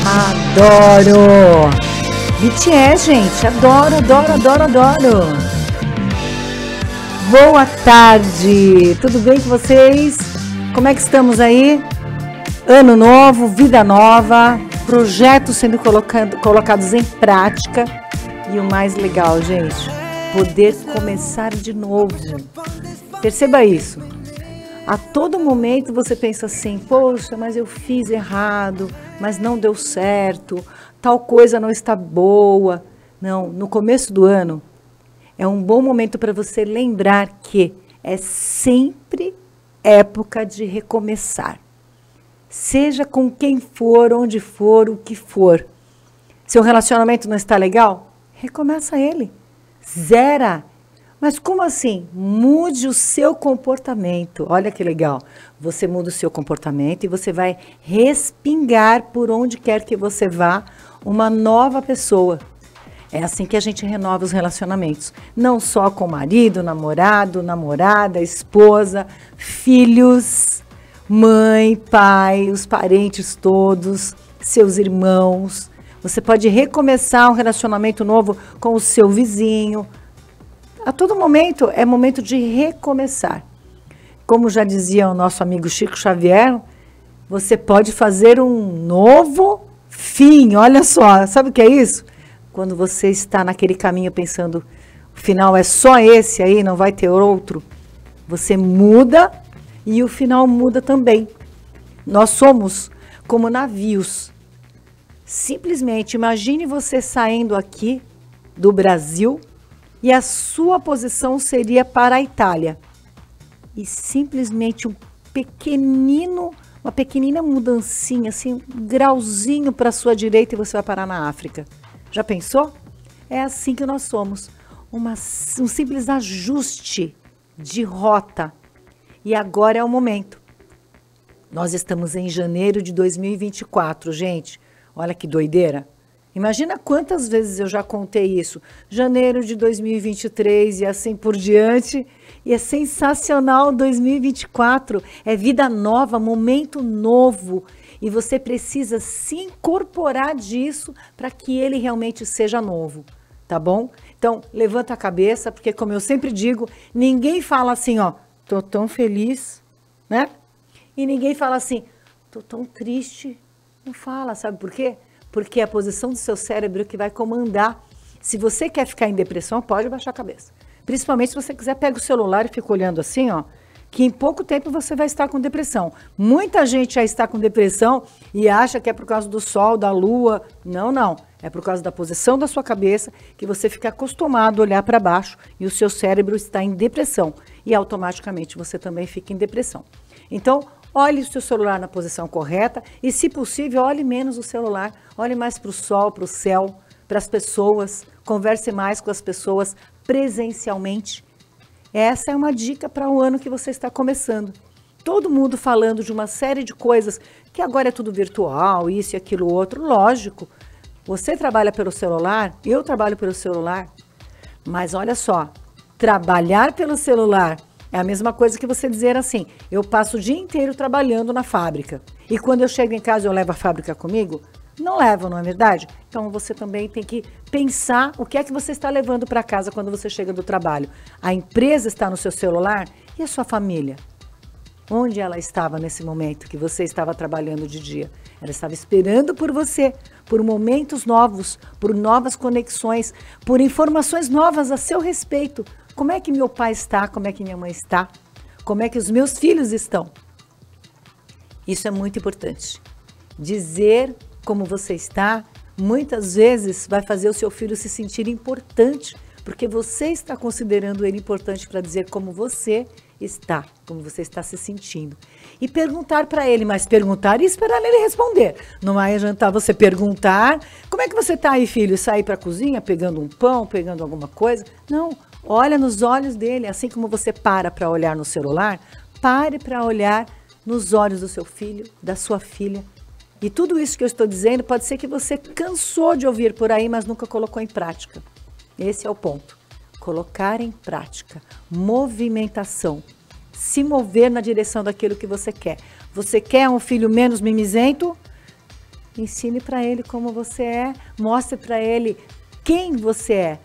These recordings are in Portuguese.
Adoro! BTS, gente, adoro, adoro, adoro, adoro! Boa tarde! Tudo bem com vocês? Como é que estamos aí? Ano novo, vida nova, projetos sendo colocados em prática e o mais legal, gente, poder começar de novo. Perceba isso. A todo momento você pensa assim, poxa, mas eu fiz errado, mas não deu certo, tal coisa não está boa. Não, no começo do ano é um bom momento para você lembrar que é sempre época de recomeçar. Seja com quem for, onde for, o que for. Seu relacionamento não está legal? Recomeça ele. Zera. Mas como assim? Mude o seu comportamento. Olha que legal. Você muda o seu comportamento e você vai respingar por onde quer que você vá uma nova pessoa. É assim que a gente renova os relacionamentos. Não só com o marido, namorado, namorada, esposa, filhos, mãe, pai, os parentes todos, seus irmãos. Você pode recomeçar um relacionamento novo com o seu vizinho. A todo momento é momento de recomeçar. Como já dizia o nosso amigo Chico Xavier, você pode fazer um novo fim. Olha só, sabe o que é isso? Quando você está naquele caminho pensando, o final é só esse aí, não vai ter outro. Você muda e o final muda também. Nós somos como navios. Simplesmente imagine você saindo aqui do Brasil e a sua posição seria para a Itália. E simplesmente uma pequenina mudancinha, assim, um grauzinho para a sua direita e você vai parar na África. Já pensou? É assim que nós somos. Um simples ajuste de rota. E agora é o momento. Nós estamos em janeiro de 2024, gente. Olha que doideira. Imagina quantas vezes eu já contei isso. Janeiro de 2023 e assim por diante. E é sensacional 2024. É vida nova, momento novo. E você precisa se incorporar disso para que ele realmente seja novo. Tá bom? Então, levanta a cabeça, porque como eu sempre digo, ninguém fala assim, ó, tô tão feliz, né? E ninguém fala assim, tô tão triste. Não fala, sabe por quê? Porque é a posição do seu cérebro que vai comandar. Se você quer ficar em depressão, pode baixar a cabeça. Principalmente se você quiser, pega o celular e fica olhando assim, ó, que em pouco tempo você vai estar com depressão. Muita gente já está com depressão e acha que é por causa do sol, da lua. Não, não. É por causa da posição da sua cabeça que você fica acostumado a olhar para baixo e o seu cérebro está em depressão. E automaticamente você também fica em depressão. Então, olhe o seu celular na posição correta e, se possível, olhe menos o celular. Olhe mais para o sol, para o céu, para as pessoas. Converse mais com as pessoas presencialmente. Essa é uma dica para o ano que você está começando. Todo mundo falando de uma série de coisas que agora é tudo virtual, isso e aquilo outro. Lógico, você trabalha pelo celular, eu trabalho pelo celular. Mas olha só, trabalhar pelo celular é a mesma coisa que você dizer assim, eu passo o dia inteiro trabalhando na fábrica. E quando eu chego em casa eu levo a fábrica comigo? Não levo, não é verdade? Então você também tem que pensar o que é que você está levando para casa quando você chega do trabalho. A empresa está no seu celular e a sua família? Onde ela estava nesse momento que você estava trabalhando de dia? Ela estava esperando por você, por momentos novos, por novas conexões, por informações novas a seu respeito. Como é que meu pai está? Como é que minha mãe está? Como é que os meus filhos estão? Isso é muito importante. Dizer como você está, muitas vezes vai fazer o seu filho se sentir importante, porque você está considerando ele importante para dizer como você está, como você está se sentindo. E perguntar para ele, mas perguntar e esperar ele responder. Não vai adiantar você perguntar, como é que você está aí, filho? Sair para a cozinha, pegando um pão, pegando alguma coisa? Não, olha nos olhos dele, assim como você para olhar no celular, pare para olhar nos olhos do seu filho, da sua filha. E tudo isso que eu estou dizendo pode ser que você cansou de ouvir por aí, mas nunca colocou em prática. Esse é o ponto. Colocar em prática. Movimentação. Se mover na direção daquilo que você quer. Você quer um filho menos mimizento? ensine para ele como você é, mostre para ele quem você é.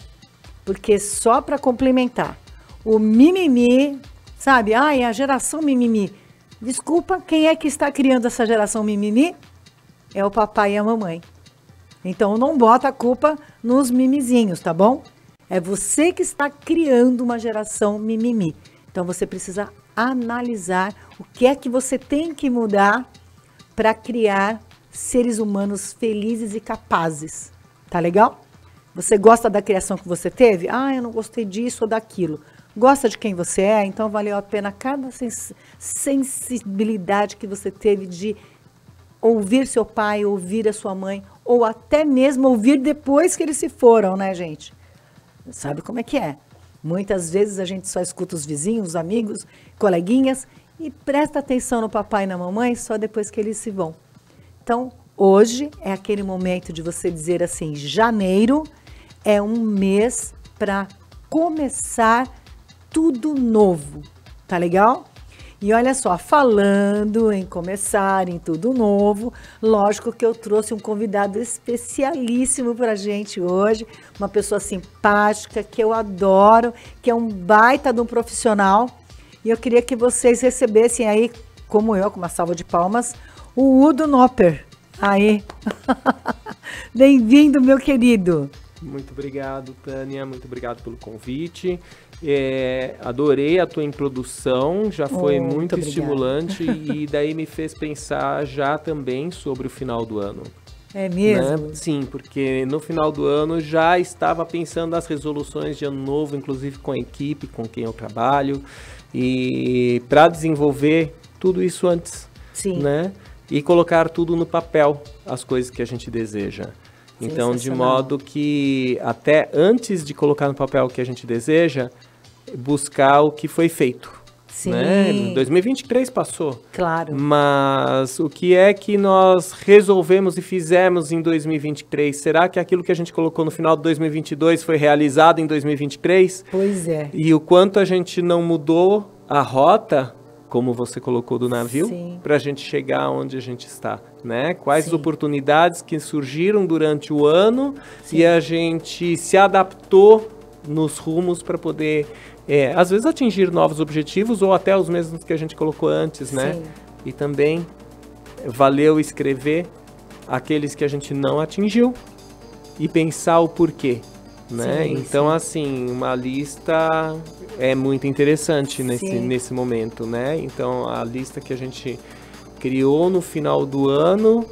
Porque só para complementar, o mimimi, sabe? Ai, a geração mimimi. Desculpa, quem é que está criando essa geração mimimi? É o papai e a mamãe. Então não bota a culpa nos mimizinhos, tá bom? É você que está criando uma geração mimimi. Então você precisa analisar o que é que você tem que mudar para criar seres humanos felizes e capazes. Tá legal? Você gosta da criação que você teve? Ah, eu não gostei disso ou daquilo. Gosta de quem você é? Então valeu a pena cada sensibilidade que você teve de ouvir seu pai, ouvir a sua mãe, ou até mesmo ouvir depois que eles se foram, né, gente? Sabe como é que é? Muitas vezes a gente só escuta os vizinhos, os amigos, coleguinhas e presta atenção no papai e na mamãe só depois que eles se vão. Então, hoje é aquele momento de você dizer assim, janeiro é um mês para começar tudo novo, tá legal? E olha só, falando em começar em tudo novo, lógico que eu trouxe um convidado especialíssimo pra gente hoje, uma pessoa simpática, que eu adoro, que é um baita de um profissional, e eu queria que vocês recebessem aí, como eu, com uma salva de palmas, o Udo Nopper. Aí, bem-vindo, meu querido. Muito obrigado, Tânia, muito obrigado pelo convite. Adorei a tua introdução, já foi muito estimulante e daí me fez pensar já também sobre o final do ano. É mesmo? Né? Sim, porque no final do ano já estava pensando nas resoluções de ano novo, inclusive com a equipe, com quem eu trabalho, e para desenvolver tudo isso antes, né? E colocar tudo no papel, as coisas que a gente deseja. Então, de modo que até antes de colocar no papel o que a gente deseja, buscar o que foi feito. Sim. Né? 2023 passou. Claro. Mas o que é que nós resolvemos e fizemos em 2023? Será que aquilo que a gente colocou no final de 2022 foi realizado em 2023? Pois é. E o quanto a gente não mudou a rota, como você colocou, do navio, para a gente chegar onde a gente está, né? Quais oportunidades que surgiram durante o ano e a gente se adaptou nos rumos para poder, às vezes, atingir novos objetivos ou até os mesmos que a gente colocou antes, né? Sim. E também valeu escrever aqueles que a gente não atingiu e pensar o porquê. Né? Sim, então, assim, uma lista é muito interessante nesse momento, né? Então, a lista que a gente criou no final do ano,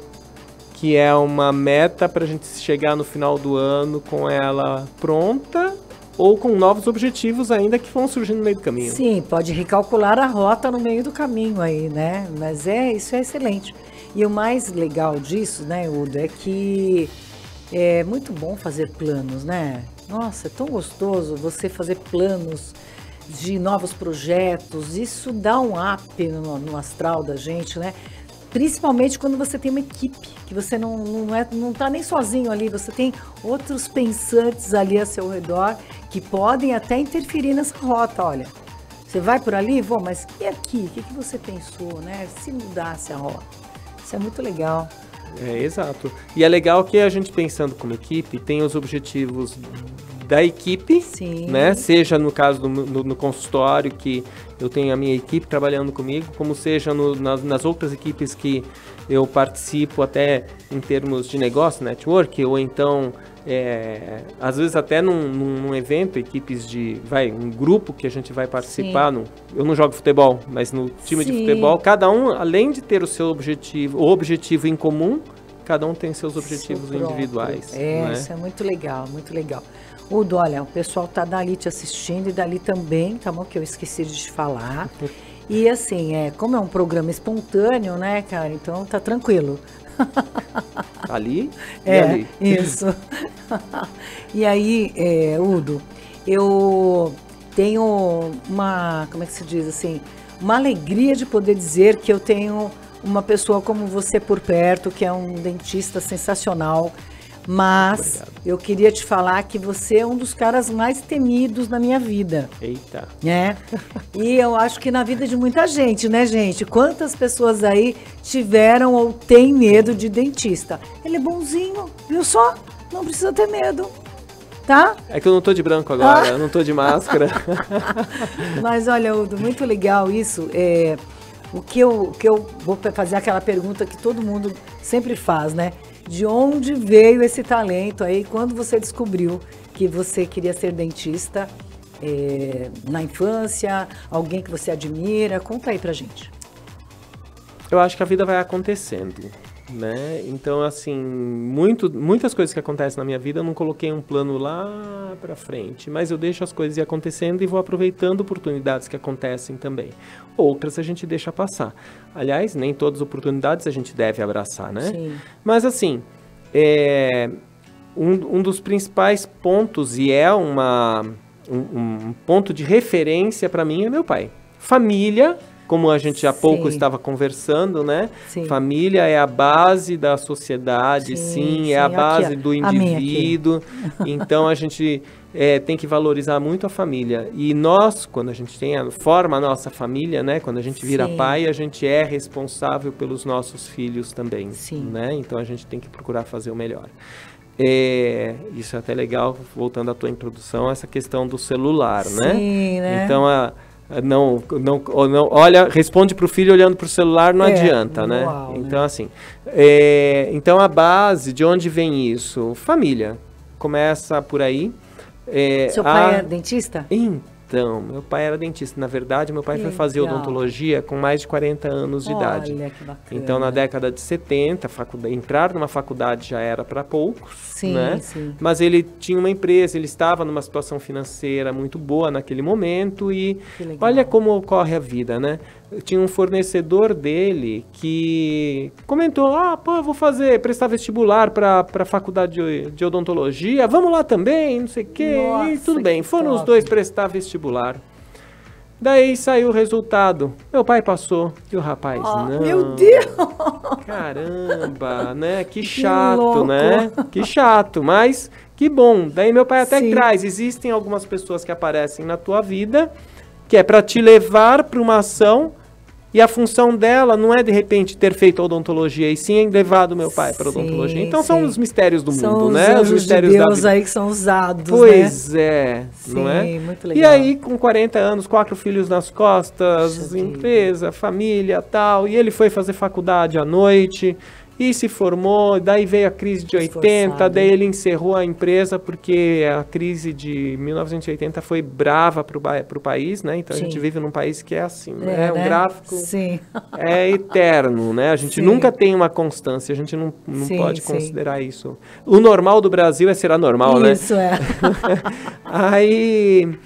que é uma meta para a gente chegar no final do ano com ela pronta ou com novos objetivos ainda que vão surgindo no meio do caminho. Sim, pode recalcular a rota no meio do caminho aí, né? Mas isso é excelente. E o mais legal disso, né, Udo, é que é muito bom fazer planos, né? Nossa, é tão gostoso você fazer planos de novos projetos. Isso dá um up no astral da gente, né? Principalmente quando você tem uma equipe, que você não tá nem sozinho ali, você tem outros pensantes ali a seu redor que podem até interferir nessa rota. Olha, você vai por ali? Vou, mas e aqui? O que você pensou, né? Se mudasse a rota. Isso é muito legal. Exato. E é legal que a gente, pensando como equipe, tem os objetivos da equipe, né? Seja no caso no consultório, que eu tenho a minha equipe trabalhando comigo, como seja nas outras equipes que eu participo até em termos de negócio, network, ou então, às vezes até num evento, equipes um grupo que a gente vai participar, eu não jogo futebol, mas no time de futebol, cada um, além de ter o seu objetivo, o objetivo em comum, cada um tem seus objetivos individuais. Né? Isso é muito legal, muito legal. Udo, olha, o pessoal tá dali te assistindo e dali também, tá bom? Que eu esqueci de te falar. E assim, como é um programa espontâneo, né, cara? Então tá tranquilo. Ali e ali. Isso. E aí, Udo, eu tenho como é que se diz assim, uma alegria de poder dizer que eu tenho uma pessoa como você por perto, que é um dentista sensacional, Mas eu queria te falar que você é um dos caras mais temidos na minha vida. Eita. Né? E eu acho que na vida de muita gente, né, gente? Quantas pessoas aí tiveram ou têm medo de dentista? Ele é bonzinho, viu só? Não precisa ter medo. Tá? É que eu não tô de branco agora, eu não tô de máscara. Mas olha, Udo, muito legal isso. O que eu vou fazer aquela pergunta que todo mundo sempre faz, né? De onde veio esse talento aí? Quando você descobriu que você queria ser dentista na infância? Alguém que você admira? Conta aí pra gente. Eu acho que a vida vai acontecendo, né? Então, assim, muitas coisas que acontecem na minha vida, eu não coloquei um plano lá pra frente, mas eu deixo as coisas ir acontecendo e vou aproveitando oportunidades que acontecem também. Outras a gente deixa passar. Aliás, nem todas as oportunidades a gente deve abraçar, né? Sim. Mas, assim, um dos principais pontos, e um ponto de referência para mim, é meu pai. Família, como a gente há pouco estava conversando, né? Sim. Família é a base da sociedade, sim, é a base do indivíduo. Então, a gente tem que valorizar muito a família. E nós, quando a gente forma a nossa família, né? Quando a gente vira pai, a gente é responsável pelos nossos filhos também, né? Então, a gente tem que procurar fazer o melhor. Isso é até legal, voltando à tua introdução, essa questão do celular, né? Então, não, olha, responde para o filho olhando para o celular, não adianta, né? Então, assim, então a base, de onde vem isso? Família, começa por aí. Seu pai é dentista? Então, meu pai era dentista. Na verdade, meu pai foi fazer odontologia com mais de 40 anos de idade. Olha que bacana. Então, na década de 70, entrar numa faculdade já era para poucos, né? Sim. Mas ele tinha uma empresa, ele estava numa situação financeira muito boa naquele momento e olha como ocorre a vida, né? Tinha um fornecedor dele que comentou, eu vou prestar vestibular para a faculdade de odontologia, vamos lá também, não sei o quê, e tudo bem. Foram os dois prestar vestibular. Daí saiu o resultado. Meu pai passou e o rapaz não. Meu Deus! Caramba, né? Que chato, né? Que chato, mas que bom. Daí meu pai até traz, existem algumas pessoas que aparecem na tua vida que é para te levar para uma ação e a função dela não é de repente ter feito a odontologia e sim levado meu pai para a odontologia. Então são os mistérios do mundo, né? Os mistérios de Deus aí que são usados, pois é, não é? Muito legal. E aí com 40 anos, 4 filhos nas costas, empresa, família, tal, e ele foi fazer faculdade à noite. E se formou, daí veio a crise de 80, daí ele encerrou a empresa porque a crise de 1980 foi brava para o país, né? Então a gente vive num país que é assim, né? Um gráfico é eterno, né? A gente nunca tem uma constância, a gente não pode considerar isso. O normal do Brasil é ser anormal, né? Isso é. Aí...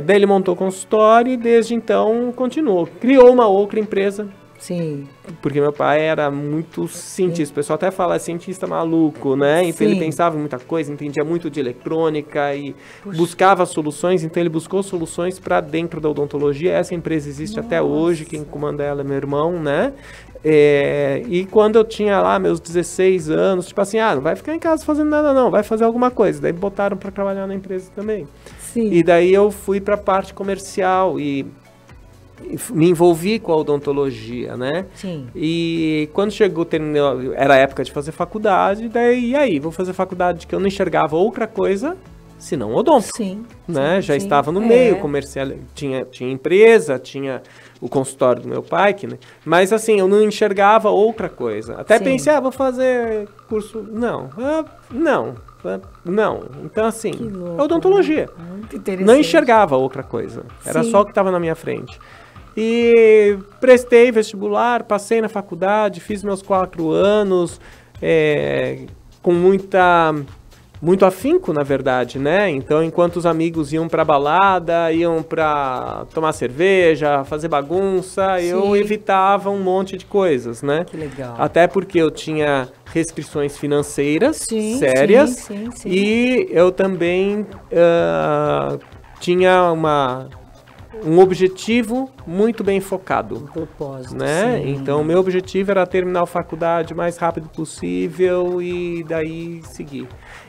daí ele montou o consultório e desde então continuou. Criou uma outra empresa. Sim. Porque meu pai era muito cientista. O pessoal até fala cientista maluco, né? Então ele pensava em muita coisa, entendia muito de eletrônica e buscava soluções. Então ele buscou soluções para dentro da odontologia. Essa empresa existe até hoje. Quem comanda ela é meu irmão, né? E quando eu tinha lá meus 16 anos, tipo assim, não vai ficar em casa fazendo nada não, vai fazer alguma coisa. Daí botaram para trabalhar na empresa também. Sim. E daí eu fui para a parte comercial e me envolvi com a odontologia, né? Sim. E quando terminou, era a época de fazer faculdade, daí, e aí, vou fazer faculdade que eu não enxergava outra coisa, senão odonto. Sim. Né? Já estava no meio, comercial, tinha empresa, tinha o consultório do meu pai, mas assim, eu não enxergava outra coisa. Até pensei, vou fazer curso... Não. Então, assim, odontologia. Muito interessante. Não enxergava outra coisa. Era só o que estava na minha frente. E prestei vestibular, passei na faculdade, fiz meus 4 anos com muito afinco, na verdade, né? Então, enquanto os amigos iam pra balada, iam pra tomar cerveja, fazer bagunça, eu evitava um monte de coisas, né? Que legal. Até porque eu tinha restrições financeiras sérias e eu também tinha um objetivo muito bem focado. Um propósito, né? sim. Então, o meu objetivo era terminar a faculdade o mais rápido possível e daí seguir.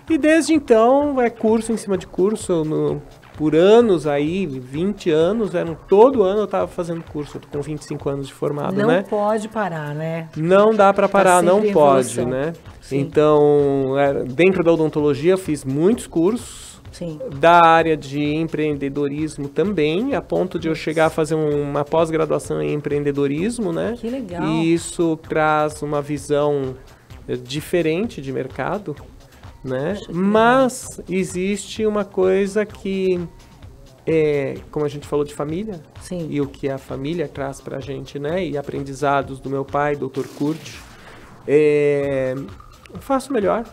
E desde então, curso em cima de curso, por anos aí, 20 anos, todo ano eu estava fazendo curso. Eu tô com 25 anos de formado, não né? Não pode parar, né? Não dá para parar, não pode, né? Sim. Então, dentro da odontologia, eu fiz muitos cursos. Sim. Da área de empreendedorismo também, a ponto de eu chegar a fazer uma pós-graduação em empreendedorismo, né? Que legal. E isso traz uma visão diferente de mercado, né? Mas existe uma coisa que, como a gente falou de família, sim. E o que a família traz pra gente, né? E aprendizados do meu pai, Dr. Kurt, eu faço melhor.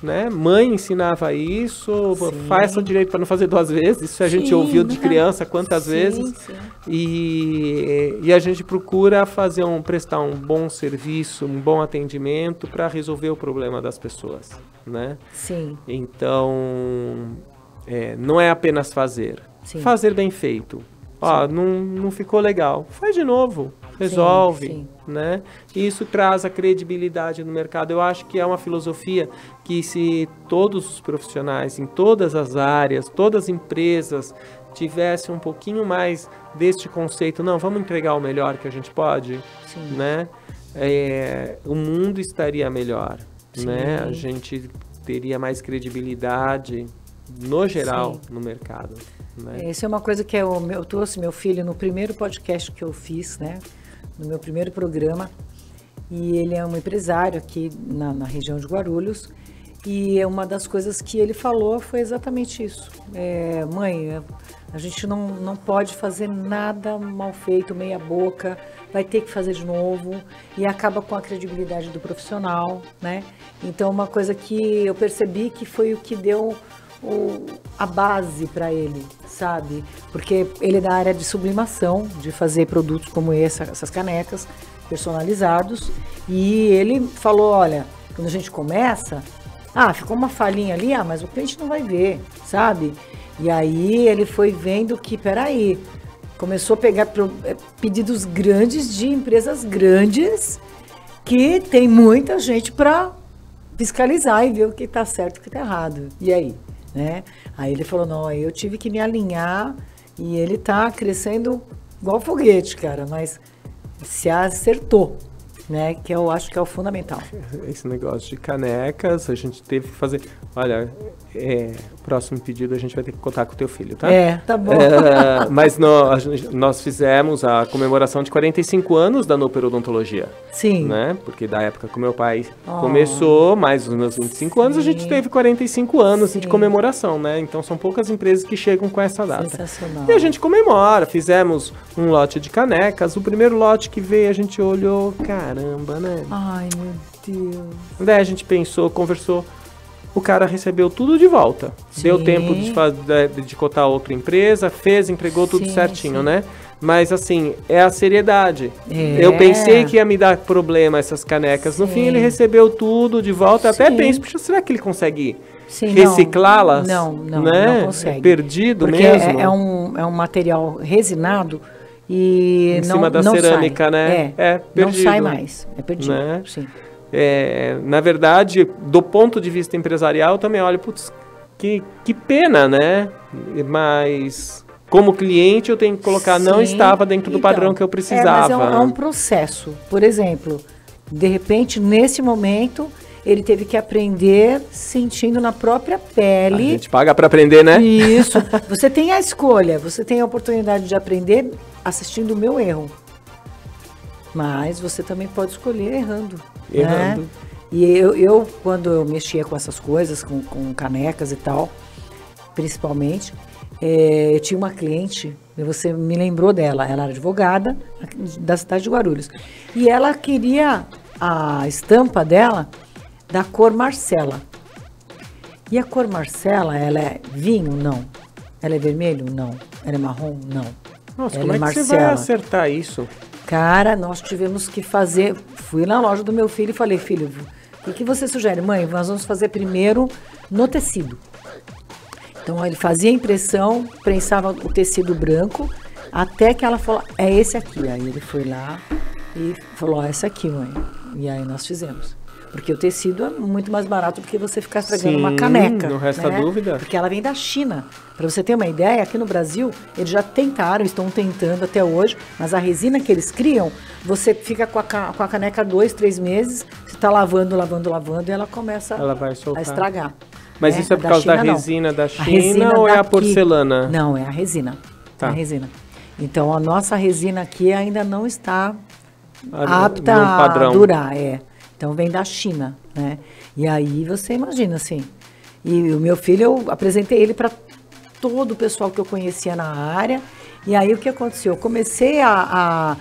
Né? Mãe ensinava isso, faça direito para não fazer 2 vezes. Isso a gente ouviu de criança quantas vezes. Sim. E a gente procura prestar um bom serviço, um bom atendimento para resolver o problema das pessoas, né? Sim. Então, não é apenas fazer. Sim. Fazer bem feito. Ó, não ficou legal. Faz de novo. Resolve, sim. Né? E isso traz a credibilidade no mercado. Eu acho que é uma filosofia que, se todos os profissionais, em todas as áreas, todas as empresas, tivessem um pouquinho mais deste conceito, não, vamos entregar o melhor que a gente pode, né? O mundo estaria melhor, né? A gente teria mais credibilidade, no geral, no mercado. Né? Isso é uma coisa que eu trouxe meu filho no primeiro podcast que eu fiz, né? No meu primeiro programa, e ele é um empresário aqui na região de Guarulhos, e uma das coisas que ele falou foi exatamente isso. Mãe, a gente não pode fazer nada mal feito, meia boca, vai ter que fazer de novo, e acaba com a credibilidade do profissional, né? Então, uma coisa que eu percebi que foi o que deu a base para ele, sabe? Porque ele é da área de sublimação, de fazer produtos como essas canecas personalizados, e ele falou, olha, quando a gente começa, ficou uma falhinha ali, mas o cliente não vai ver, sabe? E aí ele foi vendo que, peraí, começou a pegar pedidos grandes de empresas grandes que tem muita gente para fiscalizar e ver o que está certo e o que está errado. E aí? Né? Aí ele falou, não, eu tive que me alinhar, e ele tá crescendo igual foguete, cara, mas se acertou, né? Que eu acho que é o fundamental. Esse negócio de canecas, a gente teve que fazer... Olha, próximo pedido a gente vai ter que contar com o teu filho, tá? Tá bom. Mas nós fizemos a comemoração de 45 anos da Noper Odontologia. Sim. Né? Porque da época que o meu pai começou, mais os meus 25 anos, a gente teve 45 anos de comemoração, né? Então são poucas empresas que chegam com essa data. Sensacional. E a gente comemora, fizemos um lote de canecas. O primeiro lote que veio, a gente olhou, caramba, né? Ai, meu Deus. Daí a gente pensou, conversou. O cara recebeu tudo de volta. Deu tempo de cotar outra empresa, entregou tudo certinho, né? Mas assim, é a seriedade. Eu pensei que ia me dar problema essas canecas. No fim, ele recebeu tudo de volta. Até penso, puxa, será que ele consegue reciclá-las? Não consegue. Perdido porque mesmo? É um material resinado e em cima da cerâmica, sai. Né? Perdido. Não sai mais. É perdido, né? sim. Na verdade, do ponto de vista empresarial, eu também olho, putz, que pena, né? Mas como cliente eu tenho que colocar, não estava dentro do padrão que eu precisava. Mas é um processo. Por exemplo, de repente, nesse momento, ele teve que aprender sentindo na própria pele. A gente paga para aprender, né? Isso. Você tem a escolha, você tem a oportunidade de aprender assistindo o meu erro. Mas você também pode escolher errando. Né? E eu, quando eu mexia com essas coisas, com canecas e tal, principalmente, eu tinha uma cliente, você me lembrou dela, ela era advogada da cidade de Guarulhos. E ela queria a estampa dela da cor Marcela. E a cor Marcela, ela é vinho? Não. Ela é vermelho? Não. Ela é marrom? Não. Nossa, ela como é que você vai acertar isso? Cara, nós tivemos que fazer... Fui na loja do meu filho e falei, filho, o que você sugere? Mãe, nós vamos fazer primeiro no tecido. Então, ele fazia a impressão, prensava o tecido branco, Até que ela falou, é esse aqui. Aí ele foi lá e falou, esse aqui, mãe. E aí nós fizemos. Porque o tecido é muito mais barato do que você ficar estragando uma caneca. Não resta dúvida. Porque ela vem da China. Para você ter uma ideia, aqui no Brasil, eles já tentaram, estão tentando até hoje, mas a resina que eles criam, você fica com a caneca 2, 3 meses, você está lavando, e ela começa a estragar. Mas isso é por causa da resina da China ou é a porcelana? Não, é a resina. Tá. É a resina. Então, a nossa resina aqui ainda não está apta a durar, Então, vem da China, né? E aí, você imagina, assim. E o meu filho, eu apresentei ele para todo o pessoal que eu conhecia na área. E aí, o que aconteceu? Eu comecei a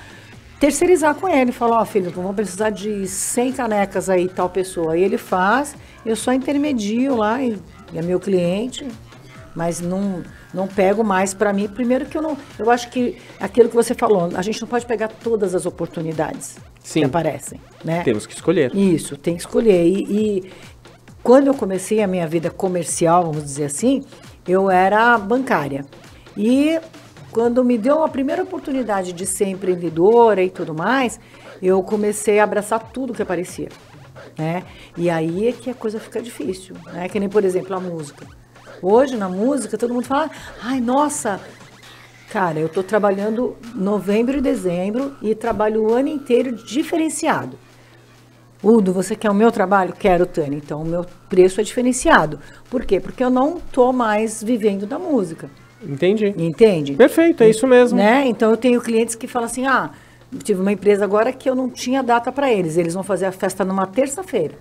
terceirizar com ele. Falou, filho, vamos precisar de 100 canecas aí, tal pessoa. Aí ele faz, eu só intermedio lá, e é meu cliente, mas não pego mais para mim. Primeiro que eu acho que aquilo que você falou, a gente não pode pegar todas as oportunidades que aparecem, né? Temos que escolher. Isso, tem que escolher. E quando eu comecei a minha vida comercial, vamos dizer assim, eu era bancária. E quando me deu a primeira oportunidade de ser empreendedora e tudo mais, eu comecei a abraçar tudo que aparecia, né? E aí é que a coisa fica difícil, né? Que nem, por exemplo, a música. Hoje, na música, todo mundo fala, ai, nossa, cara, eu tô trabalhando novembro e dezembro e trabalho o ano inteiro diferenciado. Udo, você quer o meu trabalho? Quero, Tânia. Então, o meu preço é diferenciado. Por quê? Porque eu não tô mais vivendo da música. Entendi. Entende? Perfeito, é isso mesmo. Né? Então, eu tenho clientes que falam assim, tive uma empresa agora que eu não tinha data para eles. Eles vão fazer a festa numa terça-feira.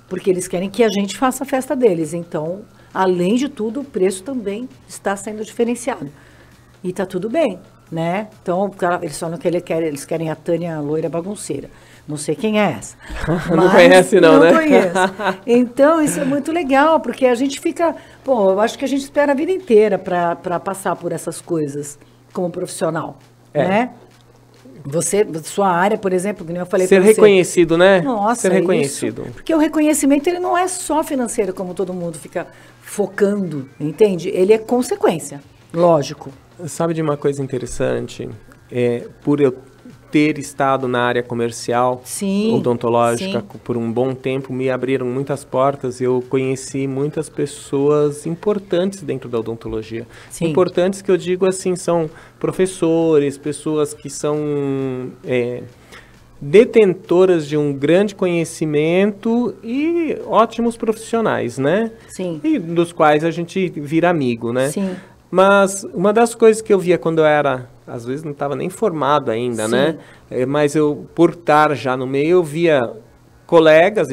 Porque eles querem que a gente faça a festa deles. Então, além de tudo, o preço também está sendo diferenciado. E tá tudo bem, né? Então, eles falam que eles querem a Tânia loira bagunceira. Não sei quem é essa. Não conhece não, né? Não conheço. Então, isso é muito legal, porque a gente fica... Pô, eu acho que a gente espera a vida inteira para passar por essas coisas como profissional, né? Sua área, por exemplo, que nem eu falei para você. Ser reconhecido, né? Nossa, ser reconhecido. Isso, porque o reconhecimento, ele não é só financeiro, como todo mundo fica focando, entende? Ele é consequência, lógico. Sabe de uma coisa interessante? Por eu ter estado na área comercial, odontológica, por um bom tempo, me abriram muitas portas. Eu conheci muitas pessoas importantes dentro da odontologia. Sim. Importantes que eu digo assim, são professores, pessoas que são detentoras de um grande conhecimento e ótimos profissionais, né? Sim. E dos quais a gente vira amigo, né? Sim. Mas uma das coisas que eu via quando eu era, às vezes não estava nem formado ainda, né? Mas eu, por estar já no meio, eu via colegas,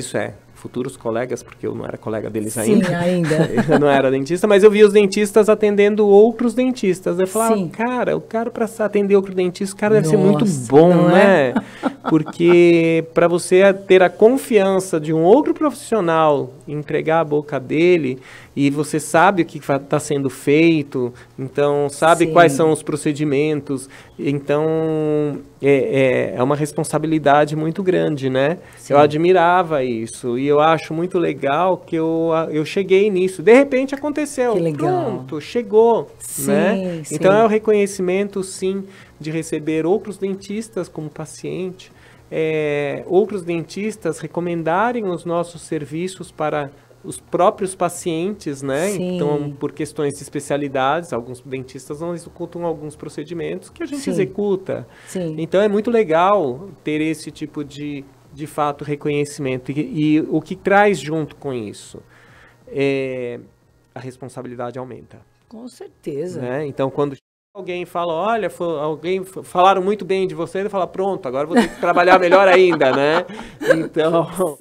futuros colegas, porque eu não era colega deles ainda. Sim, ainda. Eu não era dentista, mas eu via os dentistas atendendo outros dentistas. Eu falava, o cara para atender outro dentista, o cara deve ser muito bom, né? Porque para você ter a confiança de um outro profissional, entregar a boca dele, e você sabe o que está sendo feito, então sabe quais são os procedimentos, então é uma responsabilidade muito grande, né? Sim. Eu admirava isso, e eu acho muito legal que eu cheguei nisso. De repente aconteceu, pronto, chegou, né? Sim. Então é o reconhecimento, sim, de receber outros dentistas como paciente, outros dentistas recomendarem os nossos serviços para os próprios pacientes, né? Sim. Então, por questões de especialidades, alguns dentistas não executam alguns procedimentos que a gente executa. Sim. Então, é muito legal ter esse tipo de fato, reconhecimento. E o que traz junto com isso? A responsabilidade aumenta. Com certeza. Né? Então, quando alguém fala, olha, falaram muito bem de você, ele fala, pronto, agora vou ter que trabalhar melhor ainda, né? Então...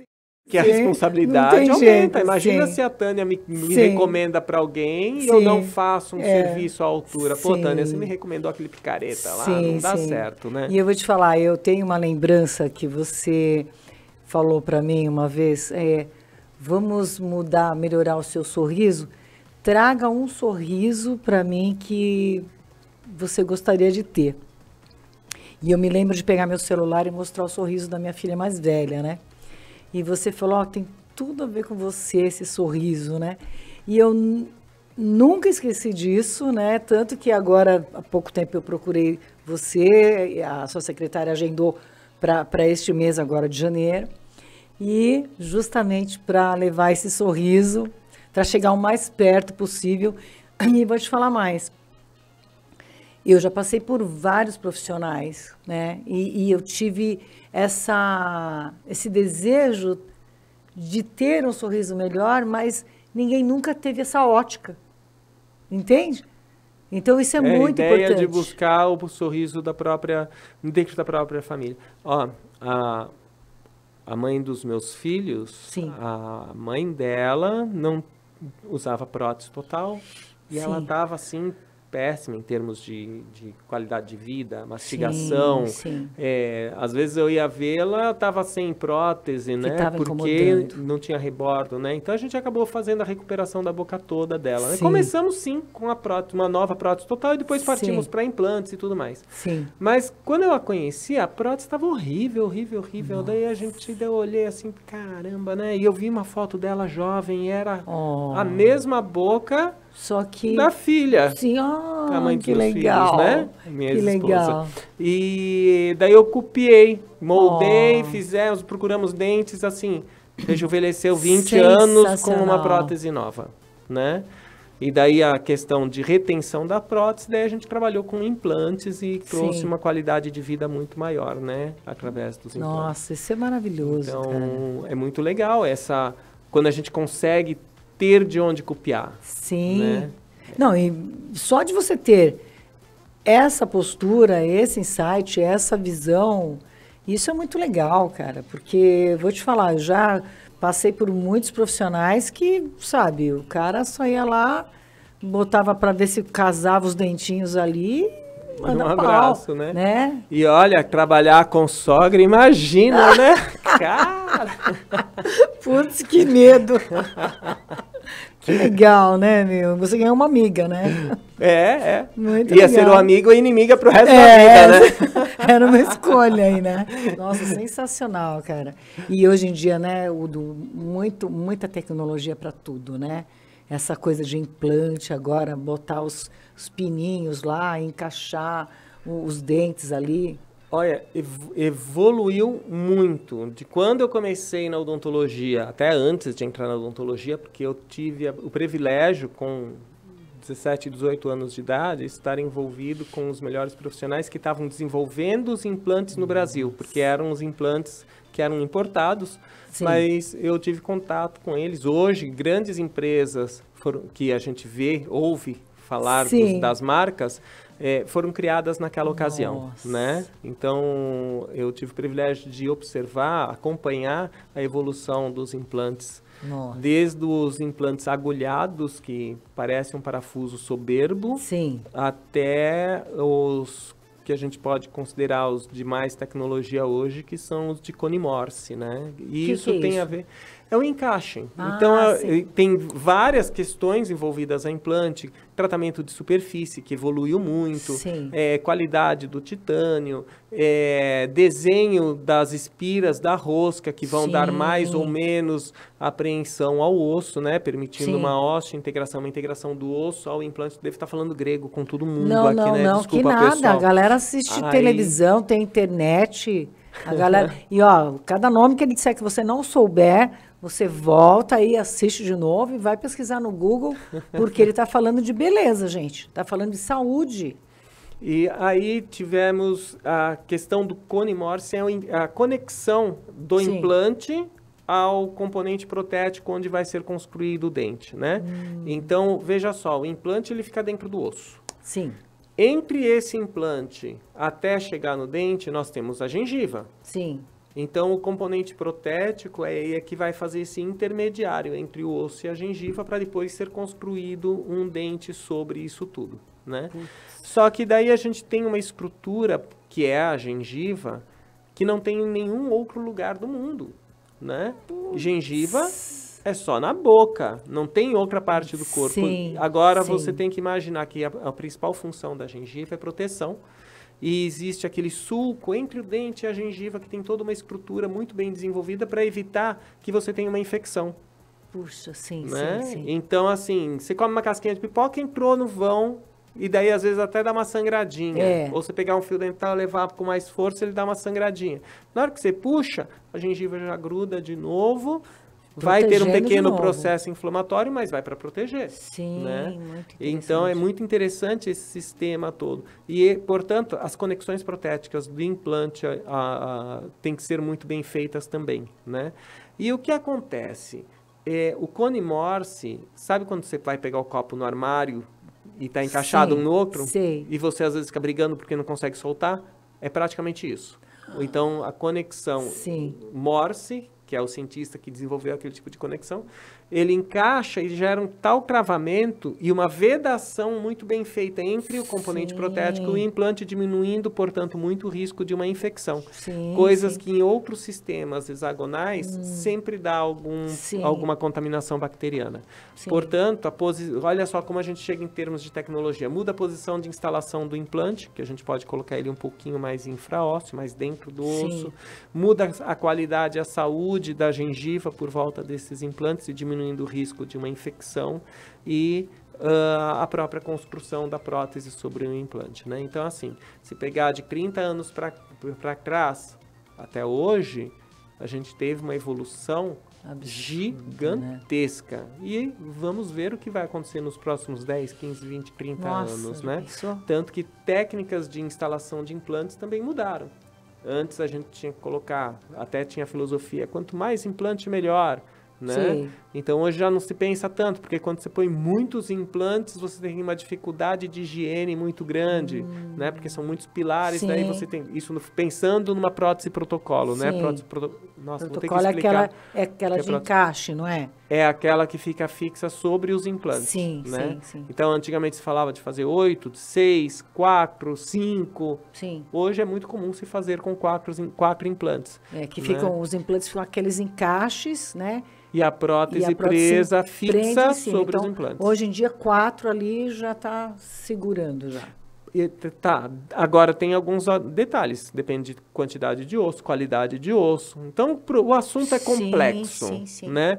Que a responsabilidade aumenta. Imagina se a Tânia me recomenda para alguém e eu não faço um serviço à altura. Pô, Tânia, você me recomendou aquele picareta lá, não dá certo, né? E eu vou te falar, eu tenho uma lembrança que você falou para mim uma vez, vamos melhorar o seu sorriso? Traga um sorriso para mim que você gostaria de ter. E eu me lembro de pegar meu celular e mostrar o sorriso da minha filha mais velha, né? E você falou, tem tudo a ver com você, esse sorriso, né? E eu nunca esqueci disso, né? Tanto que agora, há pouco tempo, eu procurei você, a sua secretária agendou para este mês agora de janeiro, e justamente para levar esse sorriso, para chegar o mais perto possível. E vou te falar mais. Eu já passei por vários profissionais, né? E eu tive esse desejo de ter um sorriso melhor, mas ninguém nunca teve essa ótica, entende? Então isso é muito importante. A ideia de buscar o sorriso dentro da própria família. Ó, a mãe dos meus filhos, sim, a mãe dela não usava prótese total e sim, ela estava assim péssima em termos de qualidade de vida, mastigação. Sim, sim. Às vezes eu ia vê-la, estava sem prótese, né? Porque não tinha rebordo, né? Então a gente acabou fazendo a recuperação da boca toda dela. Né? Começamos sim com a prótese, uma nova prótese total, e depois partimos para implantes e tudo mais. Sim. Mas quando eu a conheci, a prótese estava horrível, horrível, horrível. Nossa. Daí eu olhei assim, caramba, né? E eu vi uma foto dela jovem, e era a mesma boca. Só que... da filha. Sim, a mãe dos que legal. Filhos, né? Minha que esposa. Legal. E daí eu copiei, moldei, procuramos dentes, assim, rejuvenesceu 20 anos com uma prótese nova, né? E daí a questão de retenção da prótese, daí a gente trabalhou com implantes e trouxe uma qualidade de vida muito maior, né? Através dos implantes. Nossa, isso é maravilhoso, então, cara. É muito legal quando a gente consegue ter de onde copiar. Sim. Né? Não, e só de você ter essa postura, esse insight, essa visão, isso é muito legal, cara, porque, vou te falar, eu já passei por muitos profissionais que, sabe, o cara só ia lá, botava para ver se casava os dentinhos ali, manda um abraço, pau, né? E olha, trabalhar com sogra, imagina, né? Cara! Putz, que medo! Que legal, né, meu? Você ganhou uma amiga, né? Muito Ia legal. Ser um amigo ou inimiga pro resto da vida, né? Era uma escolha aí, né? Nossa, sensacional, cara. E hoje em dia, né, muita tecnologia para tudo, né? Essa coisa de implante agora, botar os pininhos lá, encaixar os dentes ali. Olha, evoluiu muito. De quando eu comecei na odontologia, até antes de entrar na odontologia, porque eu tive o privilégio, com 17, 18 anos de idade, estar envolvido com os melhores profissionais que estavam desenvolvendo os implantes no Brasil, porque eram os implantes que eram importados, mas eu tive contato com eles. Hoje, grandes empresas que a gente ouve falar das marcas, foram criadas naquela ocasião, né? Então, eu tive o privilégio de observar, acompanhar a evolução dos implantes, desde os implantes agulhados, que parecem um parafuso soberbo, até os que a gente pode considerar os de mais tecnologia hoje, que são os de cone Morse, né? E isso tem a ver... É o encaixe. Então, tem várias questões envolvidas a implante, tratamento de superfície, que evoluiu muito, qualidade do titânio, desenho das espiras da rosca, que vão dar mais ou menos apreensão ao osso, né? Permitindo uma integração do osso ao implante. Deve estar falando grego com todo mundo aqui, né? Não, desculpa, que nada. Pessoal. A galera assiste televisão, tem internet... A galera, e ó, cada nome que ele disser que você não souber, você volta aí, assiste de novo e vai pesquisar no Google, porque ele está falando de beleza, gente. Está falando de saúde. E aí tivemos a questão do cone Morse, a conexão do implante ao componente protético onde vai ser construído o dente, né? Então, veja só, o implante ele fica dentro do osso. Sim. Entre esse implante até chegar no dente, nós temos a gengiva. Sim. Então, o componente protético é que vai fazer esse intermediário entre o osso e a gengiva para depois ser construído um dente sobre isso tudo, né? Só que daí a gente tem uma estrutura, que é a gengiva, que não tem em nenhum outro lugar do mundo, né? Gengiva é só na boca, não tem outra parte do corpo. Agora você tem que imaginar que a principal função da gengiva é proteção. E existe aquele sulco entre o dente e a gengiva que tem toda uma estrutura muito bem desenvolvida para evitar que você tenha uma infecção. Puxa, sim, né? sim. Então, assim, você come uma casquinha de pipoca, entrou no vão, e daí às vezes até dá uma sangradinha. Ou você pegar um fio dental, levar com mais força, ele dá uma sangradinha. Na hora que você puxa, a gengiva já gruda de novo, vai ter um pequeno processo inflamatório, mas vai para proteger. Sim, né? muito interessante. Então, é muito interessante esse sistema todo. E, portanto, as conexões protéticas do implante têm que ser muito bem feitas também, né? E o que acontece? O cone Morse, sabe quando você vai pegar o copo no armário e está encaixado um no outro? Sei. E você, às vezes, fica brigando porque não consegue soltar? É praticamente isso. Então, a conexão Morse, que é o cientista que desenvolveu aquele tipo de conexão, ele encaixa e gera um tal cravamento e uma vedação muito bem feita entre o componente protético e o implante, diminuindo, portanto, muito o risco de uma infecção. Coisas que em outros sistemas hexagonais sempre dá alguma contaminação bacteriana. Portanto, olha só como a gente chega em termos de tecnologia. Muda a posição de instalação do implante, que a gente pode colocar ele um pouquinho mais infraósseo, mais dentro do osso. Muda a qualidade e a saúde da gengiva por volta desses implantes e diminuindo o risco de uma infecção e a própria construção da prótese sobre o implante, né? Então, assim, se pegar de 30 anos para trás até hoje, a gente teve uma evolução gigantesca. Né? E vamos ver o que vai acontecer nos próximos 10, 15, 20, 30 anos, né? Tanto que técnicas de instalação de implantes também mudaram. Antes a gente tinha que colocar, até tinha a filosofia, quanto mais implante, melhor. Né? Então hoje já não se pensa tanto, porque quando você põe muitos implantes, você tem uma dificuldade de higiene muito grande, né? Porque são muitos pilares, daí você tem isso pensando numa prótese protocolo, né? Nossa, vou ter que explicar. É aquela de encaixe, não é? É aquela que fica fixa sobre os implantes. Né? Então antigamente se falava de fazer 8, 6, 4, 5. Hoje é muito comum se fazer com 4 implantes. Que ficam os implantes com aqueles encaixes, né? E a prótese presa fixa sobre os implantes. Hoje em dia, 4 ali já está segurando já. Agora tem alguns detalhes, depende de quantidade de osso, qualidade de osso. Então, o assunto é complexo, né?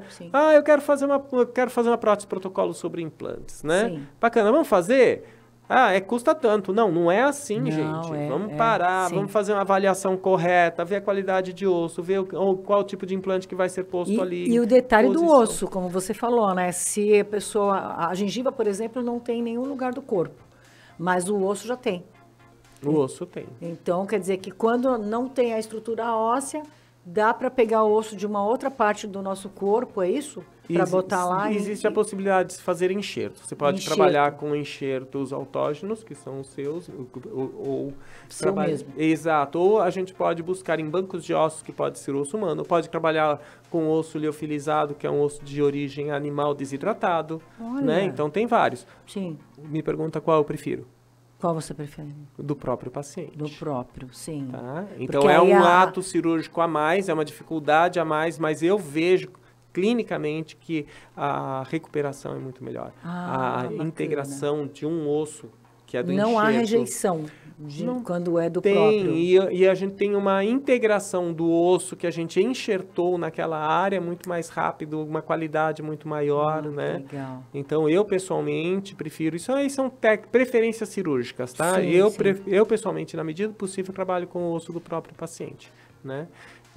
Eu quero fazer uma prótese protocolo sobre implantes, né? Bacana, vamos fazer? Custa tanto. Não é assim, gente. Vamos parar, vamos fazer uma avaliação correta, ver a qualidade de osso, ver qual tipo de implante que vai ser posto ali. E o detalhe do osso, como você falou, né? Se a gengiva, por exemplo, não tem em nenhum lugar do corpo, mas o osso já tem. O osso tem. Então, quer dizer que quando não tem a estrutura óssea, dá para pegar o osso de uma outra parte do nosso corpo, é isso? Para botar lá. Existe a possibilidade de fazer enxerto. Você pode trabalhar com enxertos autógenos, que são os seus, ou mesmo. Exato. Ou a gente pode buscar em bancos de ossos, que pode ser osso humano, ou pode trabalhar com osso liofilizado, que é um osso de origem animal desidratado. Né? Então tem vários. Me pergunta qual eu prefiro. Qual você prefere? Do próprio paciente. Do próprio, sim. Tá? Então é um ato cirúrgico a mais, é uma dificuldade a mais, mas eu vejo clinicamente que a recuperação é muito melhor. A integração de um osso, que é do enxerto. Não há rejeição quando é do próprio. E a gente tem uma integração do osso que a gente enxertou naquela área muito mais rápido, uma qualidade muito maior, né? Legal. Então, eu pessoalmente prefiro... Isso aí são preferências cirúrgicas, tá? Eu pessoalmente, na medida do possível, trabalho com o osso do próprio paciente, né?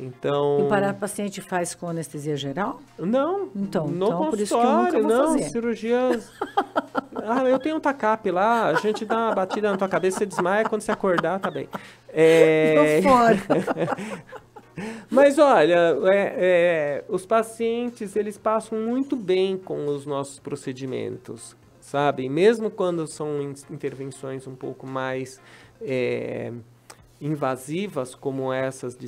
Então... E para o paciente faz com anestesia geral? Não. Então por isso que eu nunca vou fazer. Cirurgias... eu tenho um TACAP lá, a gente dá uma batida na tua cabeça, você desmaia, quando você acordar, tá bem. Tô fora. Mas olha, os pacientes, eles passam muito bem com os nossos procedimentos, sabe? Mesmo quando são intervenções um pouco mais... invasivas como essas